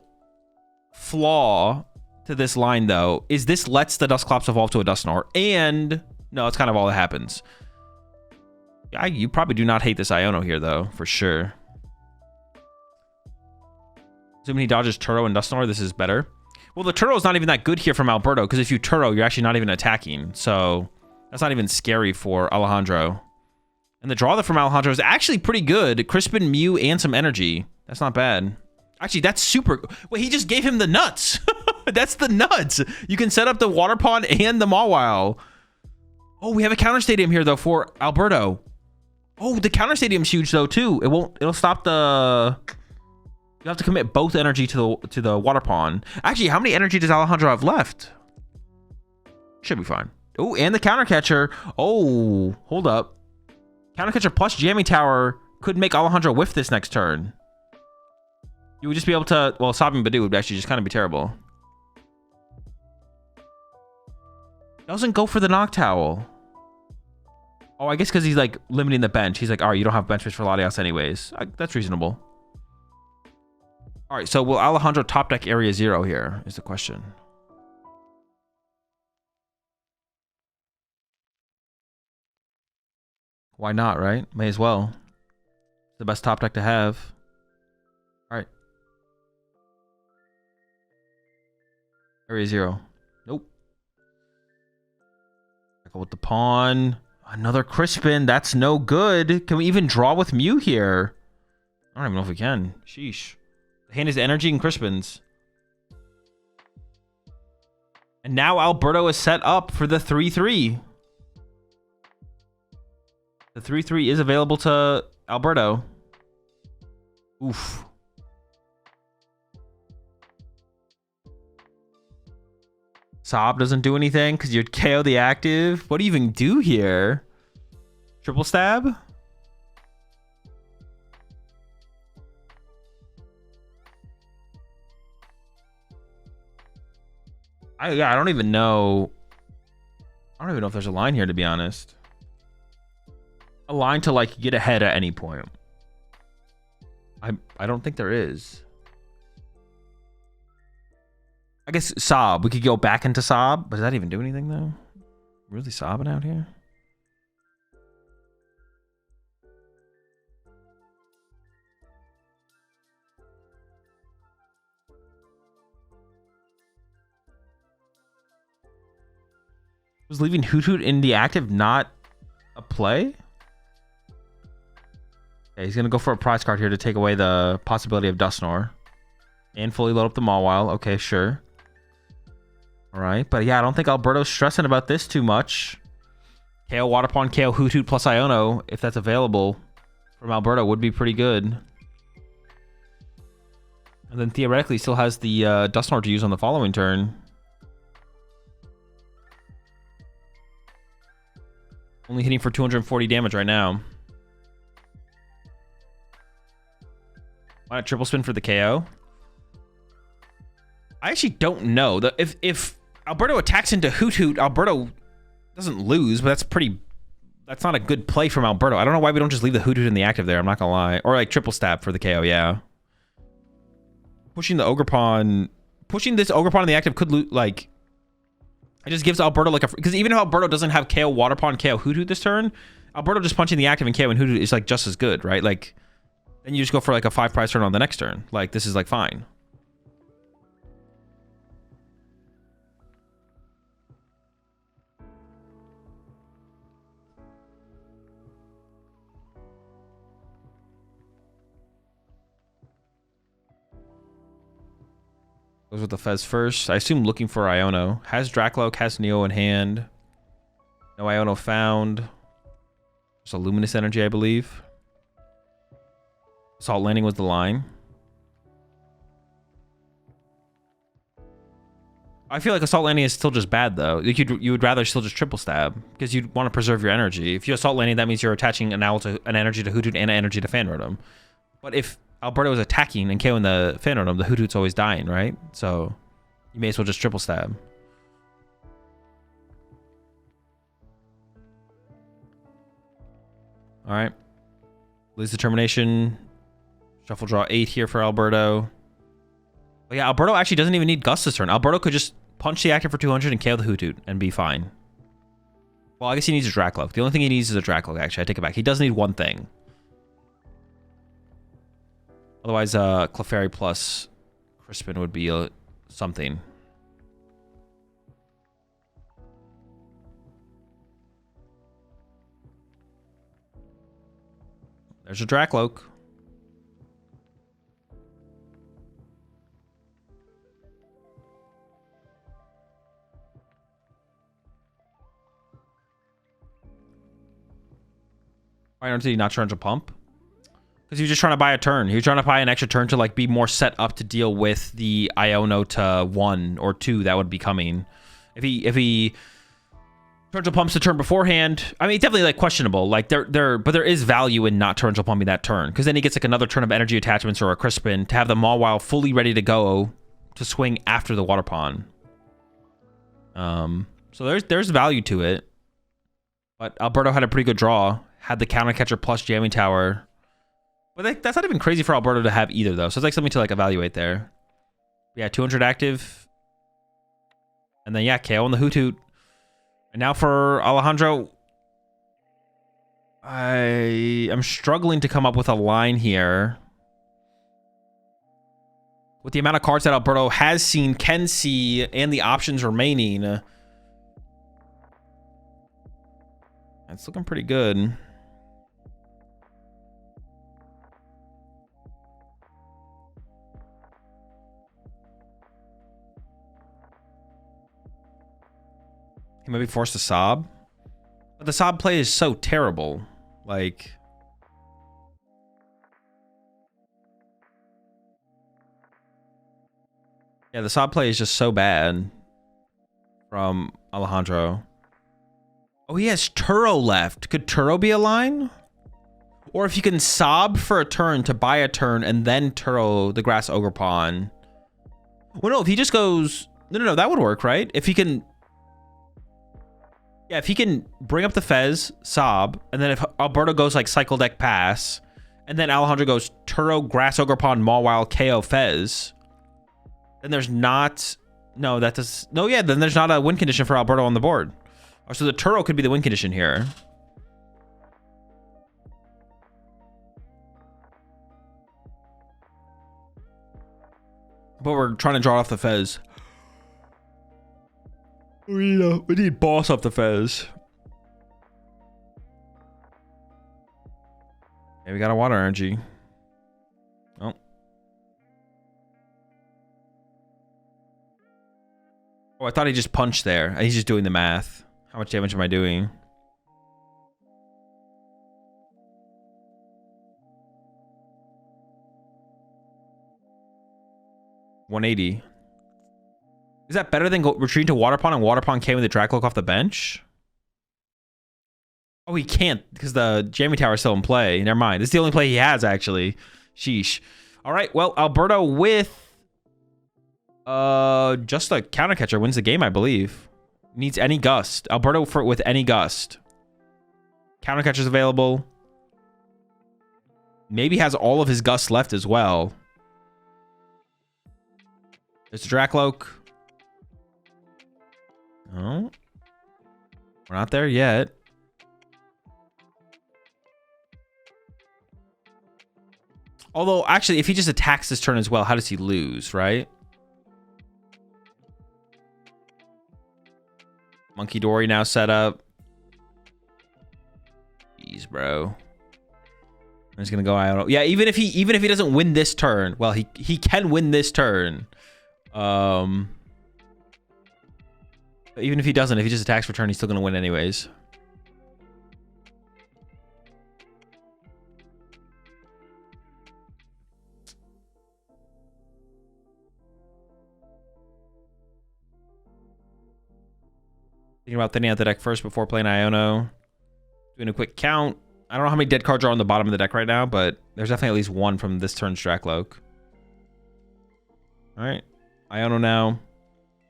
flaw to this line, though, is this lets the Dusclops evolve to a Dusknoir. And, no, it's kind of all that happens. Yeah, you probably do not hate this Iono here, though, for sure. Assuming he dodges Turo and Dusknoir, this is better. Well, the Turo is not even that good here from Alberto, because if you Turo, you're actually not even attacking. So that's not even scary for Alejandro. And the draw from Alejandro is actually pretty good. Crispin, Mew, and some energy. That's not bad. Actually, that's super... Wait, he just gave him the nuts. That's the nuts. You can set up the Water Pond and the Mawile. Oh, we have a counter stadium here, though, for Alberto. Oh, the counter stadium's huge, though, too. It'll stop the... You have to commit both energy to the Water Pond. Actually, how many energy does Alejandro have left? Should be fine. Oh, and the Counter Catcher. Oh, hold up. Counter Catcher plus Jamming Tower could make Alejandro whiff this next turn. You would just be able to... Well, Sobbing Badoo would actually just kind of be terrible. Doesn't go for the Noctowl. Oh, I guess because he's, like, limiting the bench. He's like, all right, you don't have bench space for Latias anyways. That's reasonable. All right, so will Alejandro top deck Area 0 here is the question. Why not, right? May as well. It's the best top deck to have. All right. Area 0. Nope. Go with the pawn. Another Crispin. That's no good. Can we even draw with Mew here? I don't even know if we can. Sheesh. The hand is energy and Crispins. And now Alberto is set up for the 3-3. The 3-3 is available to Alberto. Oof. Sob doesn't do anything because you'd KO the active. What do you even do here? Triple stab? I don't even know. I don't even know if there's a line here, to be honest. A line to, like, get ahead at any point. I don't think there is. I guess Sob. We could go back into Sob. But does that even do anything, though? Really sobbing out here? Was leaving Hoothoot in the active not a play? Okay, he's going to go for a prize card here to take away the possibility of Dusknoir. And fully load up the Mawile. Okay, sure. Alright, but yeah, I don't think Alberto's stressing about this too much. KO Water Pond, KO Hoothoot plus Iono, if that's available from Alberto, would be pretty good. And then theoretically, he still has the Dusknoir to use on the following turn. Only hitting for 240 damage right now. Why not triple spin for the KO? I actually don't know. If Alberto attacks into Hoot Hoot, Alberto doesn't lose, but that's not a good play from Alberto. I don't know why we don't just leave the Hoot Hoot in the active there. I'm not gonna lie. Or like triple stab for the KO, yeah. Pushing the Ogre Pawn, pushing this Ogre Pawn in the active could loot, like, it just gives Alberto like a, because even if Alberto doesn't have KO Water Pawn, KO Hoot Hoot this turn, Alberto just punching the active and KO and Hoot Hoot is like just as good, right? Like, then you just go for like a 5 prize turn on the next turn. Like, this is like fine. Goes with the Fez first. I assume looking for Iono. Has Dracloak, has Neo in hand. No Iono found. Just a Luminous Energy, I believe. Assault Landing was the line. I feel like Assault Landing is still just bad, though. Like you would rather still just triple stab, because you'd want to preserve your energy. If you Assault Landing, that means you're attaching an energy to Hoot Hoot and an energy to Fan Rotom. But if Alberto is attacking and KOing the Fan Rotom, the Hoot Hoot's always dying, right? So you may as well just triple stab. All right. Lose Determination. Shuffle draw 8 here for Alberto. But yeah, Alberto actually doesn't even need Gust this turn. Alberto could just punch the active for 200 and KO the Hoot Hoot and be fine. Well, I guess he needs a Dracloak. The only thing he needs is a Dracloak, actually. I take it back. He does need one thing. Otherwise, Clefairy plus Crispin would be something. There's a Dracloak. Why did he not turn to pump? Because he was just trying to buy a turn. He was trying to buy an extra turn to like be more set up to deal with the Iono to 1 or 2 that would be coming. If he torrential pumps the turn beforehand, I mean, definitely like questionable. Like but there is value in not torrential pumping that turn, because then he gets like another turn of energy attachments or a Crispin to have the Mawile fully ready to go to swing after the Water Pawn. So there's value to it. But Alberto had a pretty good draw. Had the counter catcher plus jamming tower. But that's not even crazy for Alberto to have either, though. So it's like something to like evaluate there. Yeah, 200 active. And then yeah, KO on the Hoot Hoot. And now for Alejandro, I am struggling to come up with a line here. With the amount of cards that Alberto has seen, can see, and the options remaining, it's looking pretty good. He might be forced to sob. But the sob play is so terrible. Like, yeah, the sob play is just so bad from Alejandro. Oh, he has Turo left. Could Turo be a line? Or if you can sob for a turn to buy a turn and then Turo the Grass Ogre Pawn. Well, no, if he just goes... No, that would work, right? If he can... Yeah, if he can bring up the Fez, sob, and then if Alberto goes like Cycle Deck Pass, and then Alejandro goes Turo, Grass Ogre Pawn, Mawile, KO, Fez, then there's not... No, that does... No, yeah, then there's not a win condition for Alberto on the board. So the Turo could be the win condition here. But we're trying to draw off the Fez. We need boss off the Fez. Yeah, we got a water energy. Oh. Oh, I thought he just punched there. He's just doing the math. How much damage am I doing? $180. Is that better than retreating to Water Pawn and Water Pawn came with the Dracloak off the bench? Oh, he can't because the jamming tower is still in play. Never mind. This is the only play he has, actually. Sheesh. All right. Well, Alberto with just a counter catcher wins the game, I believe. Needs any gust. Alberto with any gust. Counter catcher's available. Maybe has all of his gusts left as well. There's the Dracloak. Oh. We're not there yet. Although, actually, if he just attacks this turn as well, how does he lose, right? Monkey Dory now set up. Jeez, bro. I'm just gonna go. I don't know. Yeah, even if he doesn't win this turn, well, he can win this turn. But even if he doesn't, if he just attacks for turn, he's still gonna win anyways. Thinking about thinning out the deck first before playing Iono. Doing a quick count. I don't know how many dead cards are on the bottom of the deck right now, but there's definitely at least one from this turn's Dracloak. All right, Iono now.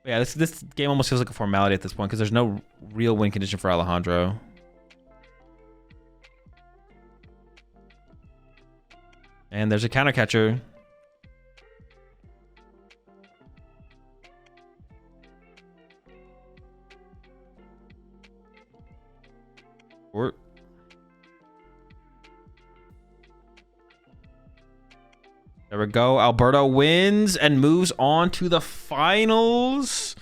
But yeah, this game almost feels like a formality at this point because there's no real win condition for Alejandro. And there's a counter catcher. There we go. Alberto wins and moves on to the finals.